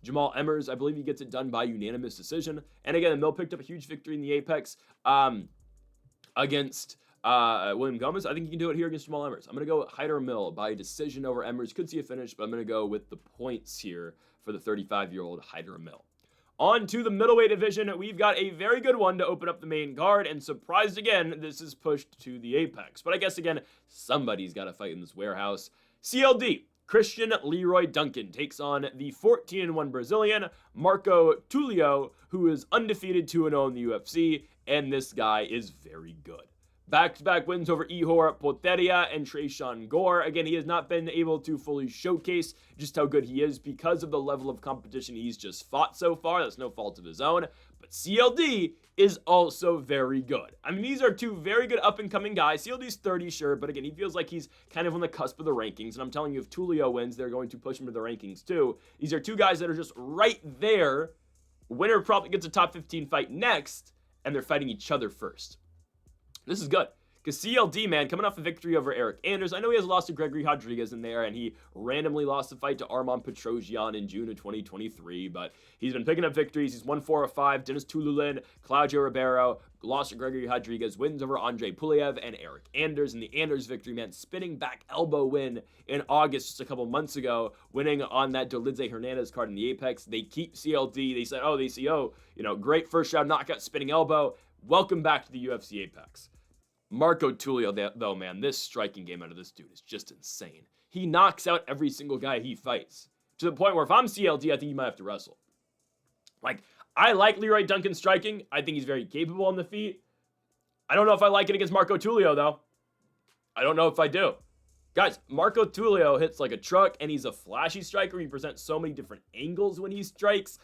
Jamal Emmers. I believe he gets it done by unanimous decision. And again, Amil picked up a huge victory in the Apex against William Gomes. I think he can do it here against Jamal Emmers. I'm going to go Haider Amil by decision over Emmers. Could see a finish, but I'm going to go with the points here for the 35-year-old Haider Amil. On to the middleweight division, we've got a very good one to open up the main card, and surprised again, this is pushed to the Apex. But I guess, again, somebody's got to fight in this warehouse. CLD, Christian Leroy Duncan, takes on the 14-1 Brazilian, Marco Tulio, who is undefeated 2-0 in the UFC, and this guy is very good. Back-to-back wins over Ihor Potieria and Tresean Gore. Again, he has not been able to fully showcase just how good he is because of the level of competition he's just fought so far. That's no fault of his own. But CLD is also very good. I mean, these are two very good up-and-coming guys. CLD's 30, sure, but again, he feels like he's kind of on the cusp of the rankings. And I'm telling you, if Tulio wins, they're going to push him to the rankings too. These are two guys that are just right there. Winner probably gets a top 15 fight next, and they're fighting each other first. This is good, because CLD, man, coming off a victory over Eric Anders. I know he has lost to Gregory Rodriguez in there, and he randomly lost the fight to Arman Petrosyan in June of 2023, but he's been picking up victories. He's won 4 of 5. Dennis Tululin, Claudio Ribeiro, lost to Gregory Rodriguez, wins over Andrei Puliev and Eric Anders, and the Anders victory, man, spinning back elbow win in August just a couple months ago, winning on that Dolidze Hernandez card in the Apex. They keep CLD. They said, great first round knockout, spinning elbow. Welcome back to the UFC Apex. Marco Tulio, though, man, this striking game out of this dude is just insane. He knocks out every single guy he fights, to the point where if I'm CLD, I think he might have to wrestle. Like, I like Leroy Duncan striking. I think he's very capable on the feet. I don't know if I like it against Marco Tulio, though. I don't know if I do. Guys, Marco Tulio hits like a truck, and he's a flashy striker. He presents so many different angles when he strikes.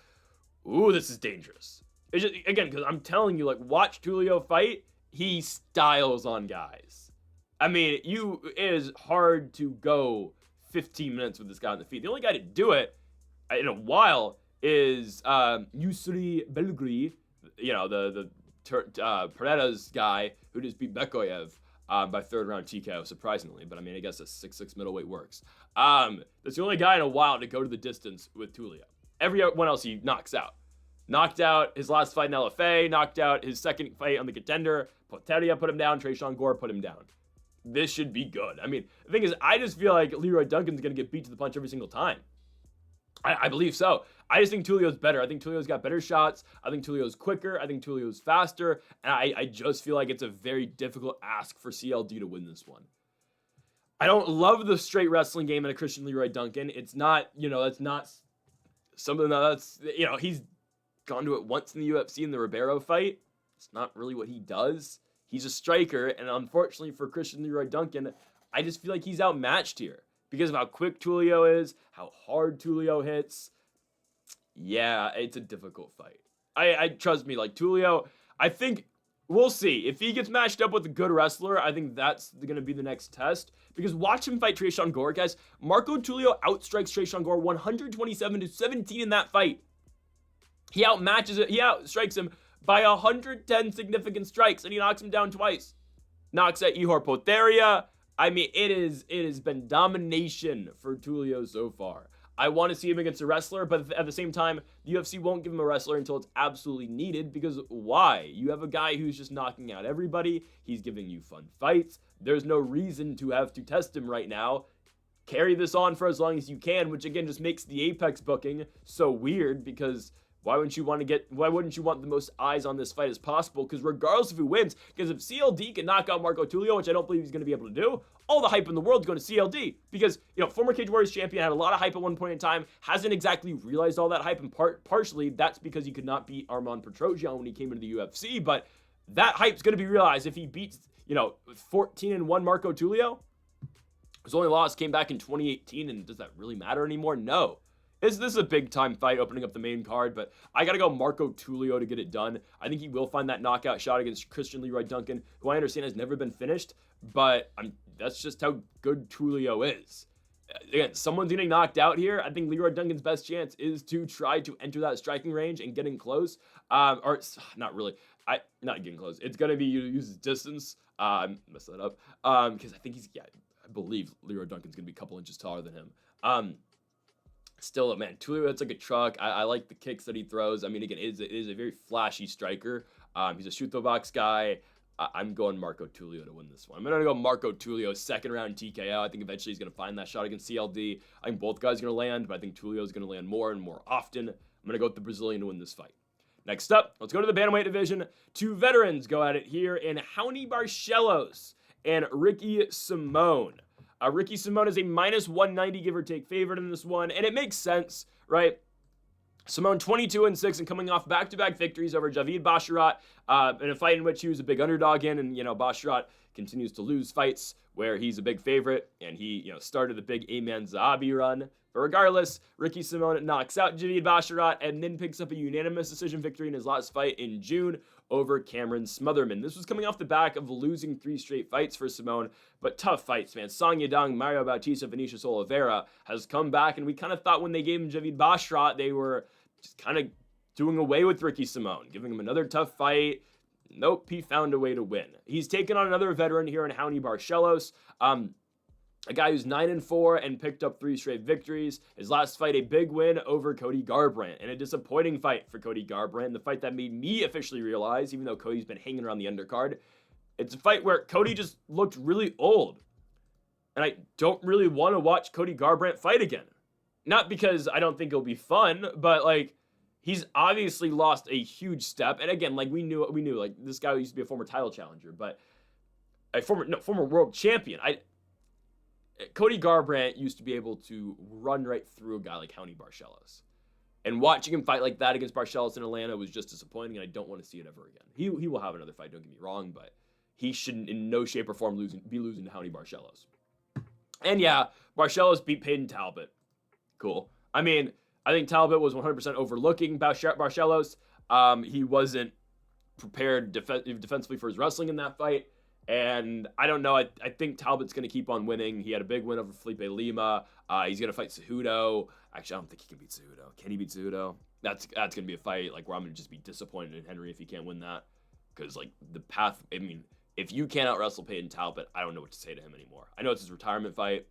Ooh, this is dangerous. It's just, again, because I'm telling you, like, watch Tulio fight. He styles on guys. I mean, it is hard to go 15 minutes with this guy on the feet. The only guy to do it in a while is Yusri Belgri, the Pereira's guy who just beat Bekoyev by third round TKO, surprisingly. But I mean, I guess a 6'6" middleweight works. That's the only guy in a while to go to the distance with Tulio. Everyone else he knocks out. Knocked out his last fight in LFA, knocked out his second fight on the Contender. Potieria put him down, Tresean Gore put him down. This should be good. I mean, the thing is, I just feel like Leroy Duncan's going to get beat to the punch every single time. I believe so. I just think Tulio's better. I think Tulio's got better shots. I think Tulio's quicker. I think Tulio's faster. And I just feel like it's a very difficult ask for CLD to win this one. I don't love the straight wrestling game in a Christian Leroy Duncan. It's not, that's not something that's, he's gone to it once in the UFC in the Ribeiro fight. It's not really what he does. He's a striker, and unfortunately for Christian Leroy Duncan, I just feel like he's outmatched here because of how quick Tulio is, how hard Tulio hits. Yeah, it's a difficult fight. I trust me, like Tulio, I think we'll see. If he gets matched up with a good wrestler, I think that's going to be the next test. Because watch him fight Tresean Gore, guys. Marco Tulio outstrikes Tresean Gore 127-17 in that fight. He outmatches it. He outstrikes him by 110 significant strikes, and he knocks him down twice. Knocks out Ihor Potieria. I mean, it has been domination for Tulio so far. I want to see him against a wrestler, but at the same time, the UFC won't give him a wrestler until it's absolutely needed, because why? You have a guy who's just knocking out everybody. He's giving you fun fights. There's no reason to have to test him right now. Carry this on for as long as you can, which again just makes the Apex booking so weird, because why wouldn't you want the most eyes on this fight as possible? Because regardless of who wins, because if CLD can knock out Marco Tulio, which I don't believe he's going to be able to do, all the hype in the world is going to CLD. Because, former Cage Warriors champion had a lot of hype at one point in time, hasn't exactly realized all that hype, and partially that's because he could not beat Arman Petrosyan when he came into the UFC. But, that hype's going to be realized if he beats, 14-1 Marco Tulio. His only loss came back in 2018, and does that really matter anymore? No. This is a big-time fight opening up the main card, but I got to go Marco Tulio to get it done. I think he will find that knockout shot against Christian Leroy Duncan, who I understand has never been finished, but that's just how good Tulio is. Again, someone's getting knocked out here. I think Leroy Duncan's best chance is to try to enter that striking range and getting close. Or not really. Not getting close. It's going to be use his distance. I messed that up. Because I think I believe Leroy Duncan's going to be a couple inches taller than him. Still, man, Tulio, it's like a truck. I like the kicks that he throws. I mean, again, it is a very flashy striker. He's a shoot-the-box guy. I'm going Marco Tulio to win this one. I'm going to go Marco Tulio, second round TKO. I think eventually he's going to find that shot against CLD. I think both guys are going to land, but I think Tulio is going to land more and more often. I'm going to go with the Brazilian to win this fight. Next up, let's go to the bantamweight division. Two veterans go at it here in Raoni Barcelos and Ricky Simón. Ricky Simón is a minus 190 give or take favorite in this one, and it makes sense, right? Simón 22-6 and coming off back-to-back victories over Javid Basharat in a fight in which he was a big underdog in, and Basharat continues to lose fights where he's a big favorite, and he started the big Ayman Zahabi run. But regardless, Ricky Simón knocks out Javid Basharat and then picks up a unanimous decision victory in his last fight in June over Cameron Smotherman. This was coming off the back of losing 3 straight fights for Simón, but tough fights, man. Song Yadong, Mario Bautista, Vinicius Oliveira has come back, and we kind of thought when they gave him Javid Basharat, they were just kind of doing away with Ricky Simón, giving him another tough fight. Nope, he found a way to win. He's taken on another veteran here in Raoni Barcelos, a guy who's 9-4 and picked up 3 straight victories. His last fight, a big win over Cody Garbrandt, and a disappointing fight for Cody Garbrandt. The fight that made me officially realize, even though Cody's been hanging around the undercard, it's a fight where Cody just looked really old. And I don't really want to watch Cody Garbrandt fight again. Not because I don't think it'll be fun, but he's obviously lost a huge step. And again, we knew this guy used to be a former title challenger, but a former world champion. Cody Garbrandt used to be able to run right through a guy like Raoni Barcelos. And watching him fight like that against Barcelos in Atlanta was just disappointing, and I don't want to see it ever again. He will have another fight, don't get me wrong, but he shouldn't in no shape or form be losing to Raoni Barcelos. And yeah, Barcelos beat Peyton Talbot. Cool. I mean, I think Talbot was 100% overlooking Barcelos. He wasn't prepared defensively for his wrestling in that fight. And I don't know. I think Talbot's going to keep on winning. He had a big win over Felipe Lima. He's going to fight Cejudo. Actually, I don't think he can beat Cejudo. Can he beat Cejudo? That's going to be a fight where I'm going to just be disappointed in Henry if he can't win that. Because the path, I mean, if you can't out-wrestle Peyton Talbot, I don't know what to say to him anymore. I know it's his retirement fight.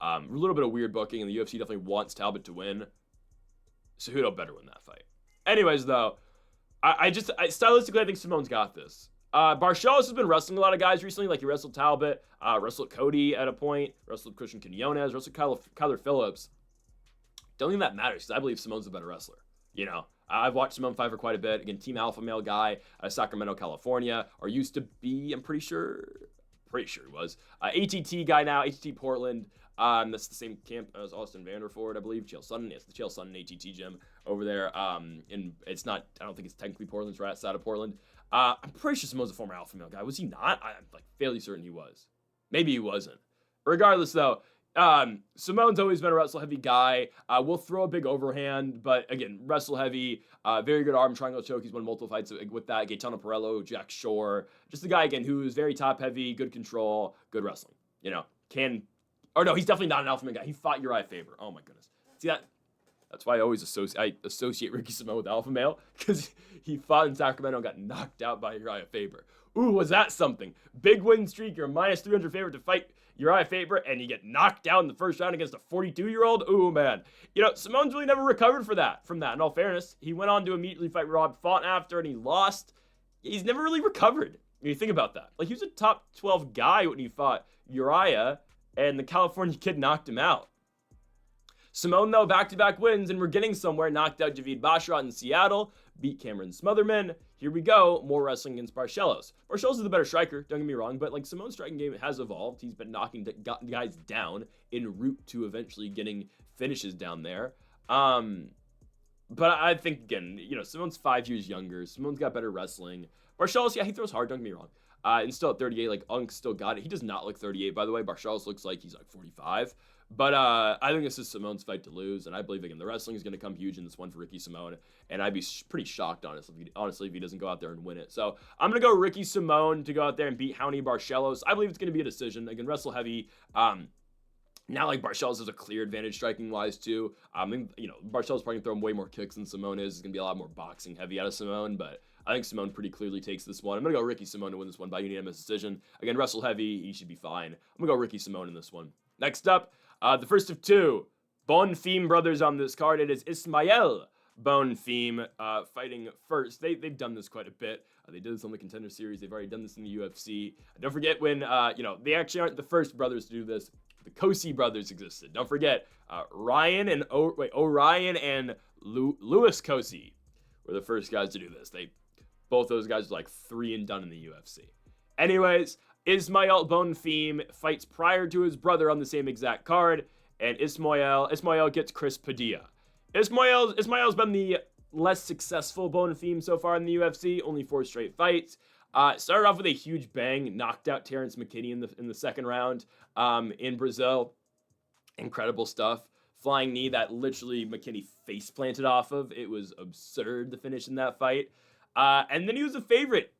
A little bit of weird booking, and the UFC definitely wants Talbot to win. Cejudo better win that fight. Anyways, though, stylistically, I think Simón's got this. Barcelos has been wrestling a lot of guys recently, he wrestled Talbot, wrestled Cody at a point, wrestled Christian Quinonez, wrestled Kyler Phillips. Don't think that matters, because I believe Simón's a better wrestler. I've watched Simón fight for quite a bit. Again, Team Alpha Male guy out of Sacramento, California, or used to be, I'm pretty sure he was. ATT guy now, ATT Portland. That's the same camp as Austin Vanderford, I believe. Chael Sonnen. It's the Chael Sonnen ATT gym over there. And it's not, I don't think it's technically Portland's right outside of Portland. I'm pretty sure Simón's a former alpha male guy. Was he not? I'm fairly certain he was. Maybe he wasn't. Regardless, though, Simón's always been a wrestle heavy guy. Will throw a big overhand, but again, wrestle heavy. Very good arm triangle choke. He's won multiple fights with that. Gaetano Perello, Jack Shore. Just a guy, again, who is very top heavy, good control, good wrestling. He's definitely not an alpha male guy. He fought Uriah Faber. Oh my goodness. See that? That's why I always associate Ricky Simón with alpha male, because he fought in Sacramento and got knocked out by Uriah Faber. Ooh, was that something? Big win streak. You're a minus 300 favorite to fight Uriah Faber, and you get knocked down in the first round against a 42-year-old. Ooh, man. Simón's really never recovered from that. In all fairness, he went on to immediately fight Rob Font after, and he lost. He's never really recovered. When you think about that. He was a top 12 guy when he fought Uriah, and the California kid knocked him out. Simón, though, back-to-back wins, and we're getting somewhere. Knocked out Javid Basharat in Seattle, beat Cameron Smotherman. Here we go, more wrestling against Barcelos. Barcelos is the better striker, don't get me wrong, but Simón's striking game has evolved. He's been knocking guys down en route to eventually getting finishes down there. But I think, again, Simón's 5 years younger. Simón's got better wrestling. Barcelos, yeah, he throws hard, don't get me wrong. And still at 38, like, Unk still got it. He does not look 38, by the way. Barcelos looks like he's like 45. But I think this is Simone's fight to lose, and I believe, again, the wrestling is going to come huge in this one for Ricky Simone, and I'd be pretty shocked, honestly, if he doesn't go out there and win it. So I'm going to go Ricky Simone to go out there and beat Howney Barcelos. I believe it's going to be a decision. Again, wrestle heavy. Now, like, Barcelos has a clear advantage striking-wise, too. Barcelos probably going to throw him way more kicks than Simone is. It's going to be a lot more boxing heavy out of Simone, but I think Simone pretty clearly takes this one. I'm going to go Ricky Simone to win this one by unanimous decision. Again, wrestle heavy. He should be fine. I'm going to go Ricky Simone in this one. Next up, the first of two Bonfim brothers on this card. It is Ismael Bonfim fighting first. They've done this quite a bit. They did this on the Contender Series. They've already done this in the UFC. Don't forget when, they actually aren't the first brothers to do this. The Kosi brothers existed. Don't forget, Orion and Louis Kosi were the first guys to do this. Both those guys are like 3 and done in the UFC. Anyways, Ismael Bonfim fights prior to his brother on the same exact card, and Ismael gets Chris Padilla. Ismael's been the less successful Bonfim so far in the UFC, only 4 straight fights. Started off with a huge bang, knocked out Terrence McKinney in the second round in Brazil. Incredible stuff. Flying knee that literally McKinney face planted off of. It was absurd, the finish in that fight. And then he was a favorite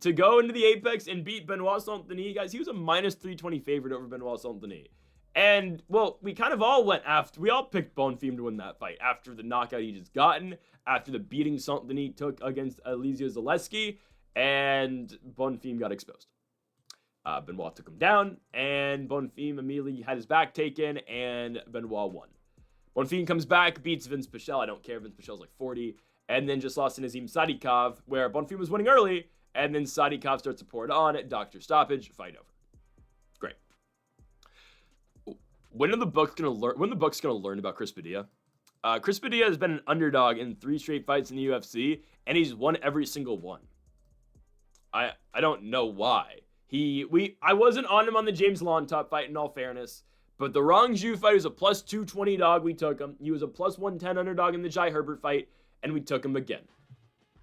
to go into the Apex and beat Benoit Saint-Denis. Guys, he was a minus 320 favorite over Benoit Saint-Denis. And, well, we kind of all we all picked Bonfim to win that fight after the knockout he just gotten, after the beating Saint-Denis took against Alizia Zaleski, and Bonfim got exposed. Benoit took him down, and Bonfim immediately had his back taken, and Benoit won. Bonfim comes back, beats Vince Pichel. I don't care. Vince Pichel's like 40. And then just lost to Nazim Salikhov, where Bonfim was winning early, and then Salikhov starts to pour it on. Doctor stoppage, fight over. Great. When are the books gonna learn about Chris Padilla? Chris Padilla has been an underdog in 3 straight fights in the UFC, and he's won every single one. I don't know why. I wasn't on him on the James Longtop fight, in all fairness, but the Rongju fight was a plus 220 dog. We took him. He was a plus 110 underdog in the Jai Herbert fight, and we took him again.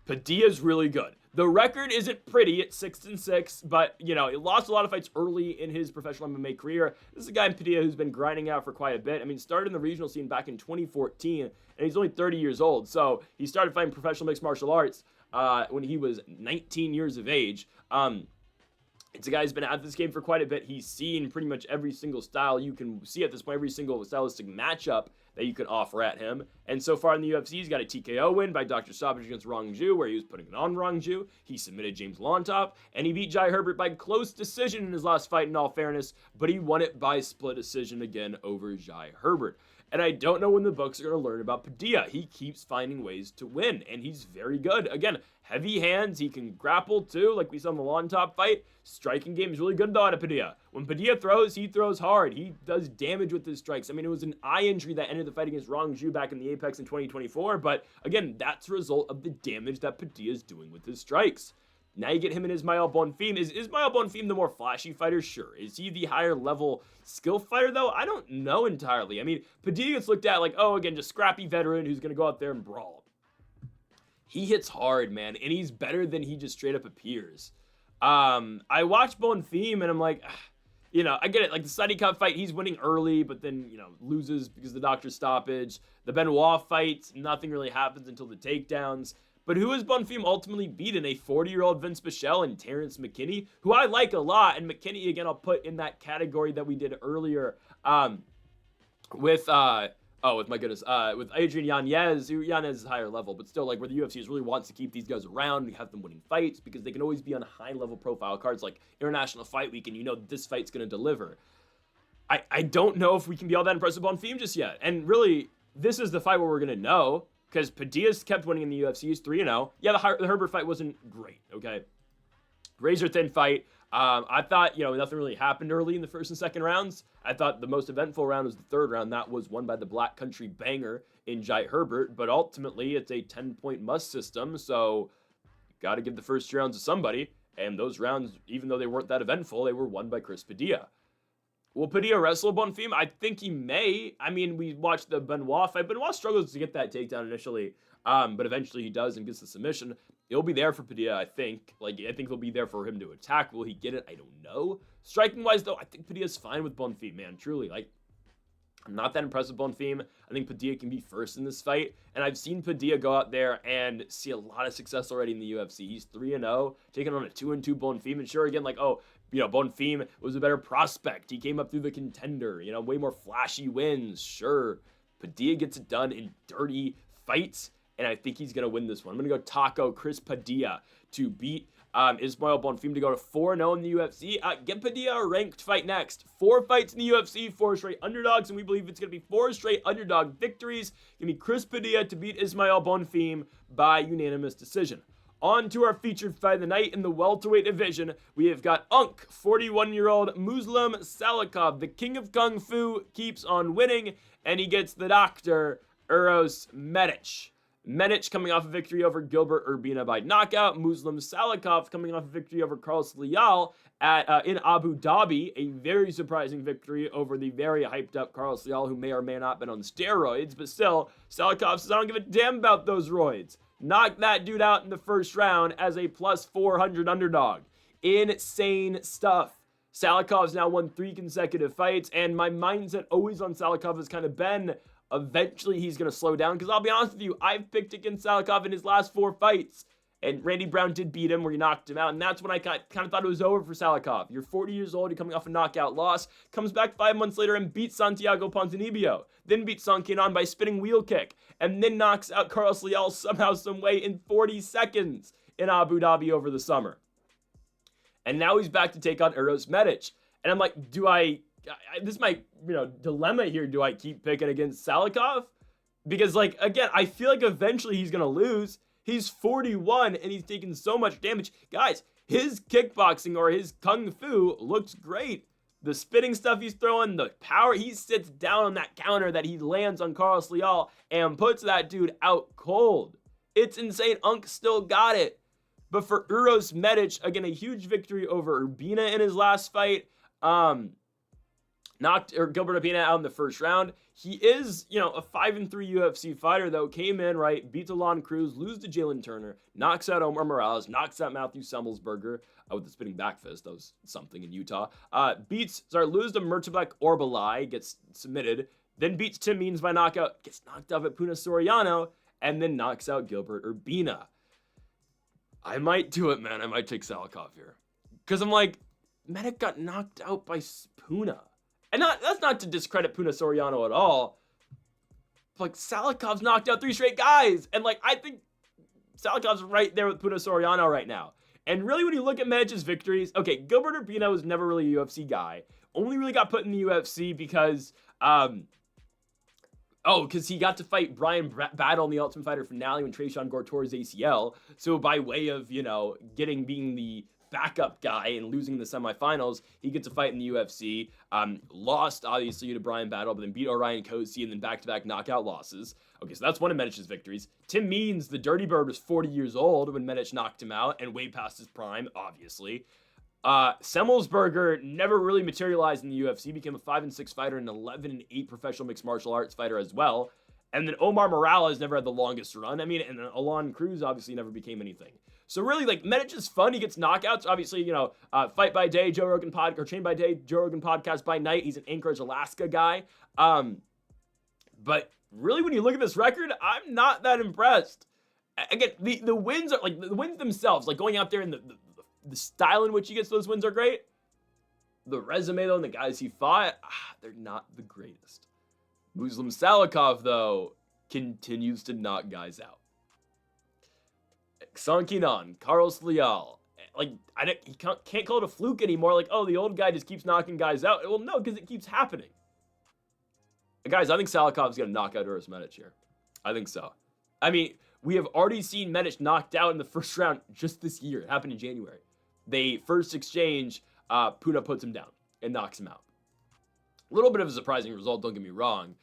Padilla's really good. The record isn't pretty at 6-6, but, he lost a lot of fights early in his professional MMA career. This is a guy in Padilla who's been grinding out for quite a bit. I mean, started in the regional scene back in 2014, and he's only 30 years old. So he started fighting professional mixed martial arts when he was 19 years of age. It's a guy who's been at this game for quite a bit. He's seen pretty much every single style you can see at this point, every single stylistic matchup that you can offer at him. And so far in the UFC, he's got a TKO win by Dr. Stoppage against Rongju, where he was putting it on Rongju. He submitted James Longtop, and he beat Jai Herbert by close decision in his last fight, in all fairness, but he won it by split decision again over Jai Herbert. And I don't know when the books are going to learn about Padilla. He keeps finding ways to win, and he's very good. Again, heavy hands. He can grapple, too, like we saw in the Longtop fight. Striking game is really good, though, out of Padilla. When Padilla throws, he throws hard. He does damage with his strikes. I mean, it was an eye injury that ended the fight against Rongju back in the Apex in 2024, but, again, that's a result of the damage that Padilla is doing with his strikes. Now you get him and Ismael Bonfim. Is Ismael Bonfim the more flashy fighter? Sure. Is he the higher level skill fighter, though? I don't know entirely. I mean, Padilla gets looked at like, again, just scrappy veteran who's going to go out there and brawl. He hits hard, man, and he's better than he just straight up appears. I watched Bonfim, and I'm like, I get it. Like, the Salikhov fight, he's winning early, but then, loses because of the doctor's stoppage. The Benoit fight, nothing really happens until the takedowns. But who has Bonfim ultimately beaten? A 40-year-old Vince Pichel and Terrence McKinney, who I like a lot. And McKinney, again, I'll put in that category that we did earlier with Adrian Yanez. Yanez is higher level, but still, like, where the UFC really wants to keep these guys around and have them winning fights because they can always be on high-level profile cards like International Fight Week, and this fight's going to deliver. I don't know if we can be all that impressed with Bonfim just yet. And really, this is the fight where we're going to know. Because Padilla's kept winning in the UFC. He's 3-0. Yeah, the Herbert fight wasn't great, okay? Razor-thin fight. I thought, nothing really happened early in the first and second rounds. I thought the most eventful round was the third round. That was won by the Black Country banger in Jai Herbert. But ultimately, it's a 10-point must system. So, you got to give the first 2 rounds to somebody. And those rounds, even though they weren't that eventful, they were won by Chris Padilla. Will Padilla wrestle Bonfim? I think he may. I mean, we watched the Benoit fight. Benoit struggles to get that takedown initially. But eventually he does and gets the submission. It'll be there for Padilla, I think. Like, I think it'll be there for him to attack. Will he get it? I don't know. Striking-wise, though, I think Padilla's fine with Bonfim, man. Truly, like, I'm not that impressed with Bonfim. I think Padilla can be first in this fight. And I've seen Padilla go out there and see a lot of success already in the UFC. He's 3-0, taking on a 2-2 Bonfim. And sure, again, like, oh, you know, Bonfim was a better prospect. He came up through the contender, you know, way more flashy wins. Sure, Padilla gets it done in dirty fights. And I think he's going to win this one. I'm going to go Taco Chris Padilla to beat Ismael Bonfim to go to 4-0 in the UFC. Get Padilla a ranked fight next. 4 fights in the UFC, 4 straight underdogs, and we believe it's going to be 4 straight underdog victories. Going to be Chris Padilla to beat Ismael Bonfim by unanimous decision. On to our featured fight of the night in the welterweight division. We have got 41-year-old Muslim Salikhov. The king of Kung Fu keeps on winning, and he gets the doctor, Uros Medic. Medic coming off a victory over Gilbert Urbina by knockout. Muslim Salikhov coming off a victory over Carlos Leal in Abu Dhabi. A very surprising victory over the very hyped up Carlos Leal, who may or may not have been on steroids. But still, Salikhov says, I don't give a damn about those roids. Knocked that dude out in the first round as a plus 400 underdog. Insane stuff. Salikhov's now won 3 consecutive fights, and my mindset always on Salikhov has kind of been, eventually he's going to slow down, because I'll be honest with you, I've picked against Salikhov in his last 4 fights, and Randy Brown did beat him where he knocked him out, and that's when I kind of thought it was over for Salikhov. You're 40 years old, you're coming off a knockout loss, comes back 5 months later and beats Santiago Ponzinibbio, then beats Song Kenan by spinning wheel kick, and then knocks out Carlos Leal somehow, some way in 40 seconds in Abu Dhabi over the summer. And now he's back to take on Uros Medic. And I'm like, this is my, dilemma here. Do I keep picking against Salikhov? Because, like, again, I feel like eventually he's going to lose. He's 41 and he's taking so much damage. Guys, his kickboxing or his kung fu looks great. The spinning stuff he's throwing, the power, he sits down on that counter that he lands on Carlos Leal and puts that dude out cold. It's insane. Unk still got it. But for Uros Medic, again, a huge victory over Urbina in his last fight. Knocked Gilbert Urbina out in the first round. He is, a 5-3 UFC fighter, though. Came in, right, beats Alon Cruz, loses to Jalen Turner, knocks out Omar Morales, knocks out Matthew Semmelsberger with the spinning back fist. That was something in Utah. Loses to Murtabek Orbalai, gets submitted, then beats Tim Means by knockout, gets knocked off at Puna Soriano, and then knocks out Gilbert Urbina. I might do it, man. I might take Salikhov here. Because I'm like, Medic got knocked out by Puna. And that's not to discredit Puna Soriano at all. Like, Salikhov's knocked out 3 straight guys. And, like, I think Salikhov's right there with Puna Soriano right now. And really, when you look at Medic's victories, okay, Gilbert Urbina was never really a UFC guy. Only really got put in the UFC because, because he got to fight Brian Battle in the Ultimate Fighter finale when Trayshawn Gore tore his ACL. So by way of, being the backup guy and losing the semifinals, he gets a fight in the UFC. Lost, obviously, to Brian Battle, but then beat Orion Cosey and then back-to-back knockout losses. Okay, so that's one of Medic's victories. Tim Means, the Dirty Bird, was 40 years old when Medic knocked him out and way past his prime, obviously. Semmelsberger never really materialized in the UFC, became a 5-6 fighter and 11-8 professional mixed martial arts fighter as well. And then Omar Morales never had the longest run. And then Alon Cruz obviously never became anything. So really, like, Medic is fun. He gets knockouts. Obviously, fight by day, Joe Rogan podcast, or train by day, Joe Rogan podcast by night. He's an Anchorage, Alaska guy. But really, when you look at this record, I'm not that impressed. Again, the wins are, like, the wins themselves, like going out there and the style in which he gets those wins are great. The resume, though, and the guys he fought, they're not the greatest. Muslim Salikhov, though, continues to knock guys out. Song Kenan, Carlos Leal, like, he can't call it a fluke anymore. Like, oh, the old guy just keeps knocking guys out. Well, no, because it keeps happening. Guys, I think Salikhov's going to knock out Uros Medic here. I think so. I mean, we have already seen Medic knocked out in the first round just this year. It happened in January. They first exchange, Puna puts him down and knocks him out. A little bit of a surprising result, don't get me wrong.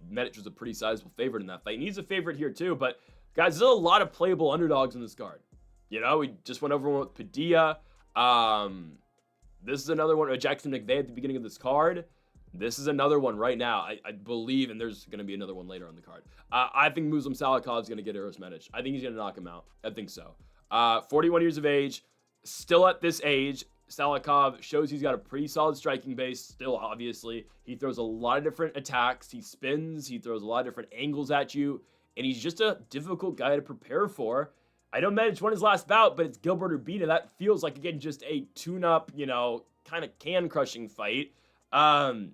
Medic was a pretty sizable favorite in that fight. And he's a favorite here too, but guys, there's a lot of playable underdogs in this card. We just went over one with Padilla. This is another one, Jackson McVey at the beginning of this card. This is another one right now. I believe, and there's going to be another one later on the card. I think Muslim Salikhov is going to get Uros Medic. I think he's going to knock him out. I think so. 41 years of age, still at this age. Salikhov shows he's got a pretty solid striking base, still obviously. He throws a lot of different attacks. He spins. He throws a lot of different angles at you. And he's just a difficult guy to prepare for. I know Medic won his last bout, but it's Gilbert Urbina. That feels like, again, just a tune-up, kind of can-crushing fight. And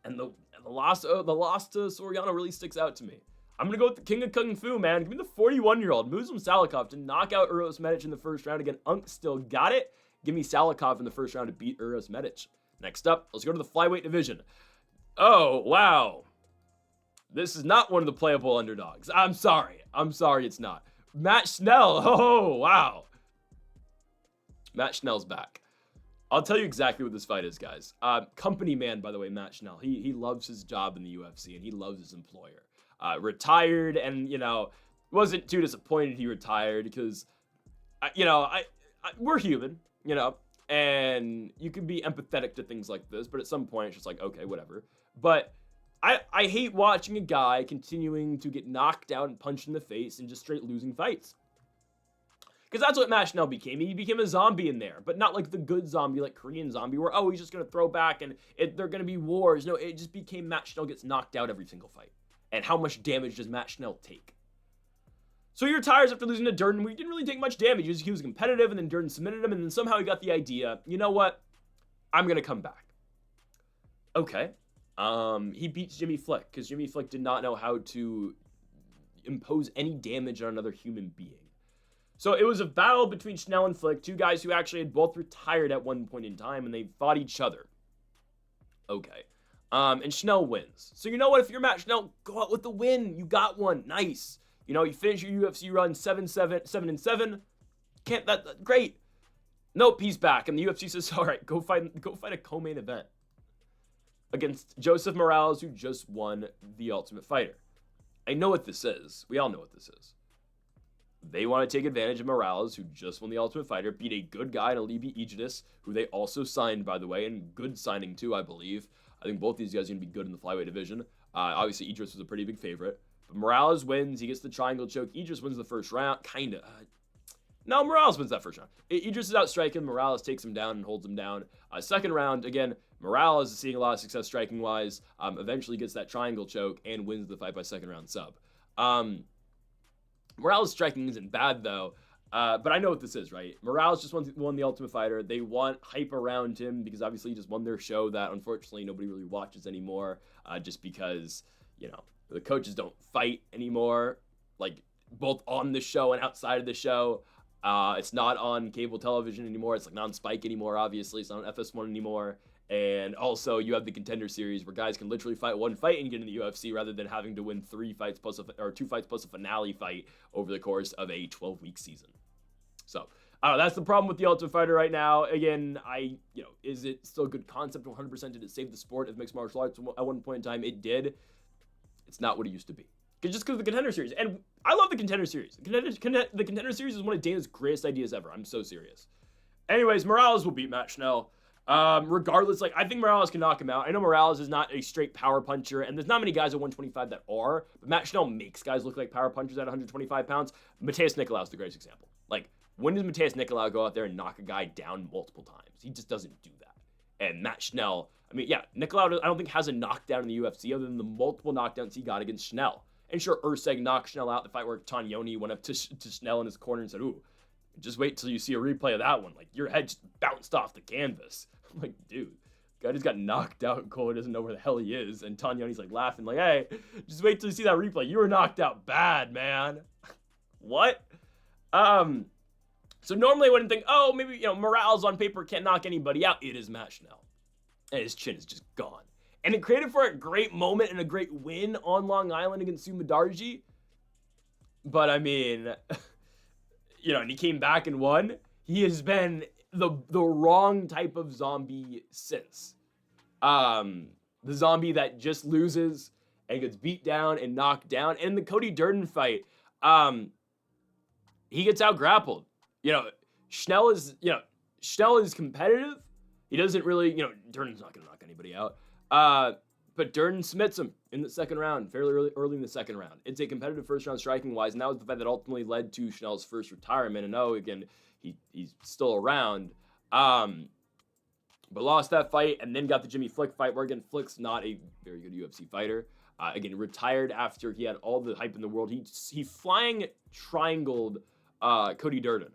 the loss to Soriano really sticks out to me. I'm going to go with the King of Kung Fu, man. Give me the 41-year-old Muslim Salikhov to knock out Uros Medic in the first round. Again, Unk still got it. Give me Salikhov in the first round to beat Uros Medic. Next up, let's go to the flyweight division. Oh, wow. This is not one of the playable underdogs. I'm sorry it's not. Matt Schnell. Oh, wow. Matt Schnell's back. I'll tell you exactly what this fight is, guys. Company man, by the way, Matt Schnell. He loves his job in the UFC, and he loves his employer. Retired, and, wasn't too disappointed he retired because, we're human, and you can be empathetic to things like this, but at some point, it's just like, okay, whatever. But I hate watching a guy continuing to get knocked out and punched in the face and just straight losing fights. Because that's what Matt Schnell became. He became a zombie in there, but not like the good zombie, like Korean zombie, where, he's just going to throw back and they're going to be wars. No, it just became Matt Schnell gets knocked out every single fight. And how much damage does Matt Schnell take? So he retires after losing to Durden. We didn't really take much damage. He was competitive, and then Durden submitted him, and then somehow he got the idea, you know what? I'm going to come back. Okay. He beats Jimmy Flick, because Jimmy Flick did not know how to impose any damage on another human being. So it was a battle between Schnell and Flick, two guys who actually had both retired at one point in time, and they fought each other. Okay. And Schnell wins. So you know what? If you're Matt Schnell, go out with the win. You got one. Nice. You finish your UFC run 7-7. Great. Nope, he's back. And the UFC says, all right, go fight a co-main event against Joseph Morales, who just won the Ultimate Fighter. I know what this is. We all know what this is. They want to take advantage of Morales, who just won the Ultimate Fighter, beat a good guy in Alibi Aegidus, who they also signed, by the way, and good signing too, I believe. I think both these guys are going to be good in the flyweight division. Obviously, Aegidus was a pretty big favorite. But Morales wins. He gets the triangle choke. Aegidus wins the first round. Kinda. No, Morales wins that first round. Aegidus is out striking. Morales takes him down and holds him down. Second round, again, Morales is seeing a lot of success striking-wise. Eventually gets that triangle choke and wins the fight by second round sub. Morales' striking isn't bad, though. But I know what this is, right? Morales just won the Ultimate Fighter. They want hype around him because obviously he just won their show that unfortunately nobody really watches anymore, just because, the coaches don't fight anymore, like both on the show and outside of the show. It's not on cable television anymore. It's like not on Spike anymore, obviously. It's not on FS1 anymore. And also you have the Contender Series where guys can literally fight one fight and get in the UFC rather than having to win 2 fights plus a finale fight over the course of a 12-week season. So, that's the problem with the Ultimate Fighter right now. Again, is it still a good concept? 100% did it save the sport of mixed martial arts at one point in time? It did. It's not what it used to be. Just because of the Contender Series. And I love the Contender Series. The Contender Series is one of Dana's greatest ideas ever. I'm so serious. Anyways, Morales will beat Matt Schnell. Regardless, I think Morales can knock him out. I know Morales is not a straight power puncher, and there's not many guys at 125 that are, but Matt Schnell makes guys look like power punchers at 125 pounds. Mateus Nicolau is the greatest example. When does Mateus Nicolau go out there and knock a guy down multiple times? He just doesn't do that. And Matt Schnell, Nicolau, I don't think has a knockdown in the UFC other than the multiple knockdowns he got against Schnell. And sure, Urseg knocked Schnell out. The fight where Tanyoni went up to Schnell in his corner and said, ooh, just wait till you see a replay of that one. Your head just bounced off the canvas. I'm like, dude, guy just got knocked out cold, doesn't know where the hell he is. And Tanyoni's laughing, hey, just wait till you see that replay. You were knocked out bad, man. What? So normally I wouldn't think, maybe, Morales on paper can't knock anybody out. It is Matt Schnell. And his chin is just gone. And it created for a great moment and a great win on Long Island against Sumadarji. But, and he came back and won. He has been the wrong type of zombie since. The zombie that just loses and gets beat down and knocked down. And the Cody Durden fight, he gets out grappled. Schnell is competitive. He doesn't really, Durden's not going to knock anybody out. But Durden submits him in the second round, fairly early in the second round. It's a competitive first round striking wise, and that was the fight that ultimately led to Schnell's first retirement. And again, he's still around. But lost that fight and then got the Jimmy Flick fight, where again, Flick's not a very good UFC fighter. Again, retired after he had all the hype in the world. He flying triangled Cody Durden,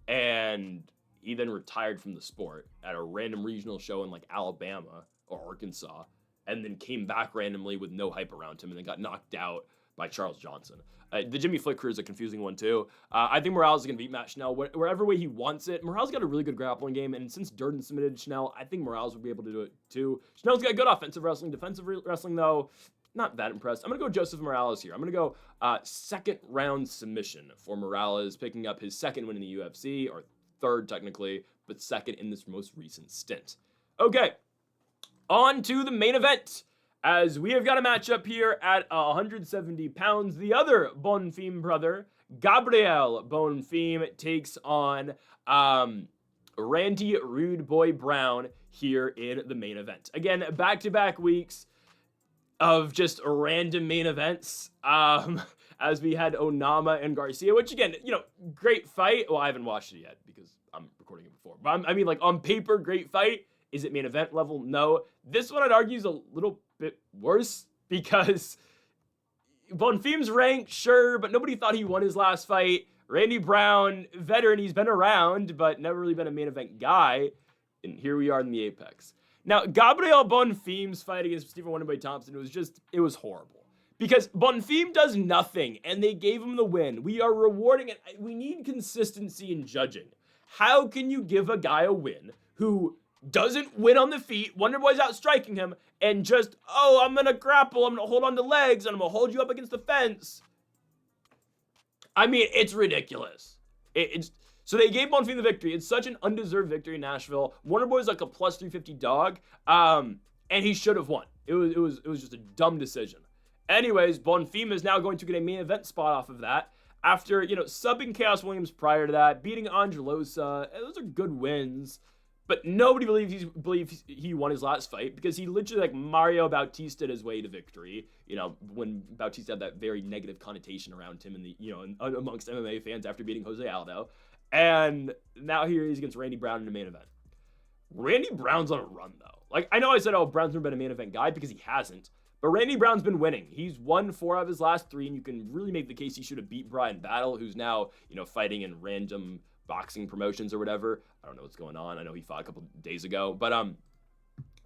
and he then retired from the sport at a random regional show in like Alabama or Arkansas, and then came back randomly with no hype around him, and then got knocked out by Charles Johnson. The Jimmy Flick career is a confusing one too. I think Morales is going to beat Matt Schnell wherever way he wants it. Morales got a really good grappling game, and since Durden submitted Schnell, I think Morales will be able to do it too. Schnell's got good offensive wrestling. Defensive wrestling, though, not that impressed. I'm going to go Joseph Morales here. I'm going to go second round submission for Morales, picking up his second win in the UFC, or third technically, but second in this most recent stint. Okay, on to the main event, as we have got a matchup here at 170 pounds. The other Bonfim brother, Gabriel Bonfim, takes on Randy Rude Boy Brown here in the main event. Again, back-to-back weeks of just random main events, as we had Onama and Garcia, which again, great fight. Well, I haven't watched it yet because I'm recording it before. But I mean, like, on paper, great fight. Is it main event level? No. This one, I'd argue, is a little bit worse because Bonfim's ranked, sure, but nobody thought he won his last fight. Randy Brown, veteran, he's been around, but never really been a main event guy. And here we are in the Apex. Now, Gabriel Bonfim's fight against Stephen Wonderboy Thompson, it was horrible. Because Bonfim does nothing, and they gave him the win. We are rewarding it. We need consistency in judging. How can you give a guy a win who doesn't win on the feet, Wonderboy's out striking him, and just, I'm going to grapple, I'm going to hold on to legs, and I'm going to hold you up against the fence? I mean, it's ridiculous. So they gave Bonfim the victory. It's such an undeserved victory in Nashville. Wonderboy's like a plus 350 dog, and he should have won. It was just a dumb decision. Anyways, Bonfim is now going to get a main event spot off of that after, subbing Chaos Williams prior to that, beating Angelosa. Those are good wins. But nobody believes he won his last fight because he literally, like, Mario Bautista his way to victory. When Bautista had that very negative connotation around him amongst MMA fans after beating Jose Aldo. And now here he is against Randy Brown in the main event. Randy Brown's on a run, though. Like, I know I said, Brown's never been a main event guy, because he hasn't. But Randy Brown's been winning. He's won 4 of his last 3, and you can really make the case he should have beat Brian Battle, who's now, fighting in random boxing promotions or whatever. I don't know what's going on. I know he fought a couple days ago. But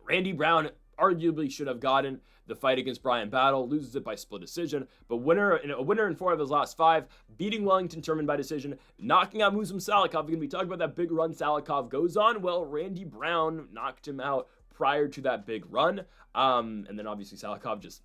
Randy Brown arguably should have gotten the fight against Brian Battle, loses it by split decision, but a winner in 4 of his last 5, beating Wellington Turman by decision, knocking out Muslim Salikhov. We're going to be talking about that big run Salikhov goes on. Well, Randy Brown knocked him out prior to that big run. And then obviously Salikhov just,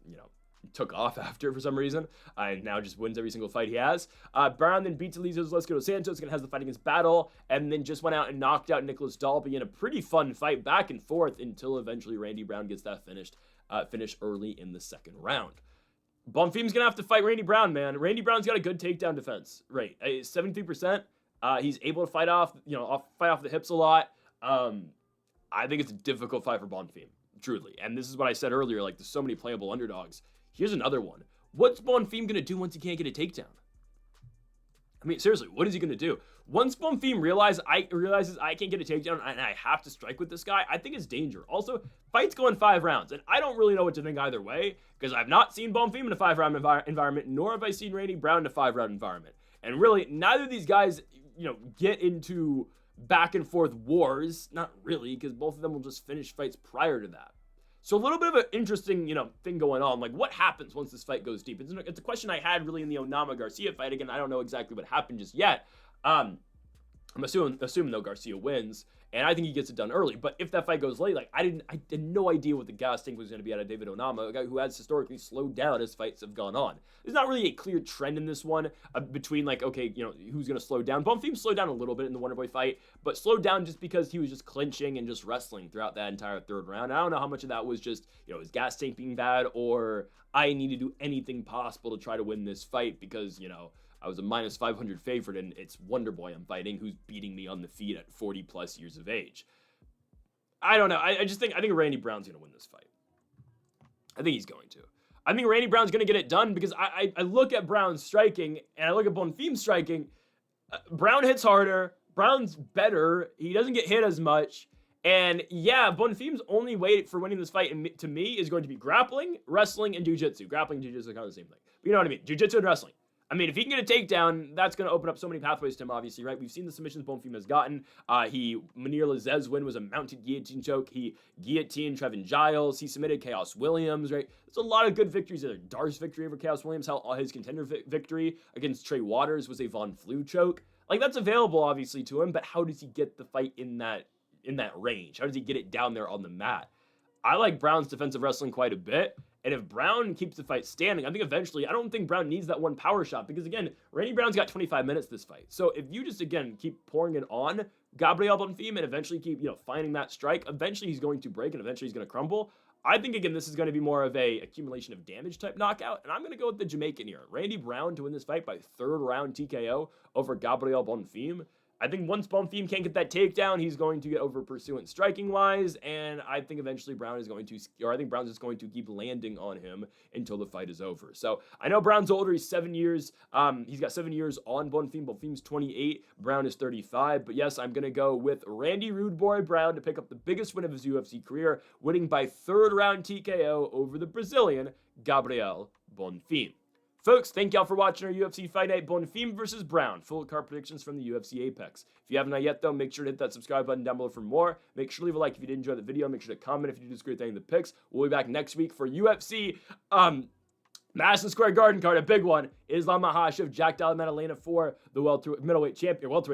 took off after for some reason, and now just wins every single fight he has. Brown then beats Elizos Lesco dos Santos, and has the fight against Battle, and then just went out and knocked out Nicholas Dalby in a pretty fun fight back and forth until eventually Randy Brown gets that finish early in the second round. Bonfim's gonna have to fight Randy Brown, man. Randy Brown's got a good takedown defense, right? 73%. He's able to fight off the hips a lot. I think it's a difficult fight for Bonfim, truly. And this is what I said earlier, like, there's so many playable underdogs. Here's another one. What's Bonfim going to do once he can't get a takedown? I mean, seriously, what is he going to do? Once Bonfim realizes I can't get a takedown and I have to strike with this guy, I think it's danger. Also, fight's going 5 rounds, and I don't really know what to think either way, because I've not seen Bonfim in a 5-round environment, nor have I seen Randy Brown in a 5-round environment. And really, neither of these guys, get into back and forth wars. Not really, because both of them will just finish fights prior to that. So a little bit of an interesting, thing going on. Like, what happens once this fight goes deep? It's a question I had really in the Onama-Garcia fight. Again, I don't know exactly what happened just yet. I'm assuming though Garcia wins, and I think he gets it done early. But if that fight goes late, like, I had no idea what the gas tank was going to be out of David Onama, a guy who has historically slowed down as fights have gone on. There's not really a clear trend in this one between, like, okay, who's going to slow down. Bonfim slowed down a little bit in the Wonderboy fight, but slowed down just because he was just clinching and just wrestling throughout that entire third round. I don't know how much of that was just, his gas tank being bad, or I need to do anything possible to try to win this fight because, I was a minus 500 favorite, and it's Wonderboy I'm fighting, who's beating me on the feet at 40 plus years of age. I don't know. I think Randy Brown's gonna win this fight. I think he's going to. I think Randy Brown's going to get it done because I look at Brown's striking and I look at Bonfim's striking. Brown hits harder. Brown's better. He doesn't get hit as much. And yeah, Bonfim's only way for winning this fight, to me, is going to be grappling, wrestling, and jiu-jitsu. Grappling and jiu-jitsu are kind of the same thing. But you know what I mean? Jiu-jitsu and wrestling. I mean, if he can get a takedown, that's going to open up so many pathways to him, obviously, right? We've seen the submissions Bonfim has gotten. Munir Lazez's win was a mounted guillotine choke. He guillotined Trevin Giles. He submitted Chaos Williams, right? There's a lot of good victories there. Dar's victory over Chaos Williams, his contender victory against Trey Waters was a Von Flue choke. Like, that's available, obviously, to him, but how does he get the fight in that range? How does he get it down there on the mat? I like Brown's defensive wrestling quite a bit. And if Brown keeps the fight standing, I think eventually, I don't think Brown needs that one power shot because, again, Randy Brown's got 25 minutes this fight. So if you just, again, keep pouring it on Gabriel Bonfim and eventually keep, finding that strike, eventually he's going to break and eventually he's going to crumble. I think, again, this is going to be more of a accumulation of damage type knockout. And I'm going to go with the Jamaican here. Randy Brown to win this fight by third round TKO over Gabriel Bonfim. I think once Bonfim can't get that takedown, he's going to get over pursuant striking-wise, and I think eventually Brown's just going to keep landing on him until the fight is over. So I know Brown's older. He's 7 years. He's got 7 years on Bonfim. Bonfim's 28. Brown is 35. But yes, I'm going to go with Randy Rude Boy Brown to pick up the biggest win of his UFC career, winning by third round TKO over the Brazilian Gabriel Bonfim. Folks, thank y'all for watching our UFC Fight Night Bonfim versus Brown. Full card predictions from the UFC Apex. If you haven't yet, though, make sure to hit that subscribe button down below for more. Make sure to leave a like if you did enjoy the video. Make sure to comment if you did this great thing in the picks. We'll be back next week for UFC Madison Square Garden card, a big one. Islam Makhachev, Jack Dalla Maddalena for the welterweight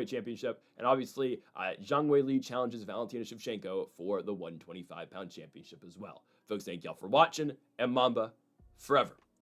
championship. And obviously, Zhang Weili challenges Valentina Shevchenko for the 125-pound championship as well. Folks, thank y'all for watching, and Mamba forever.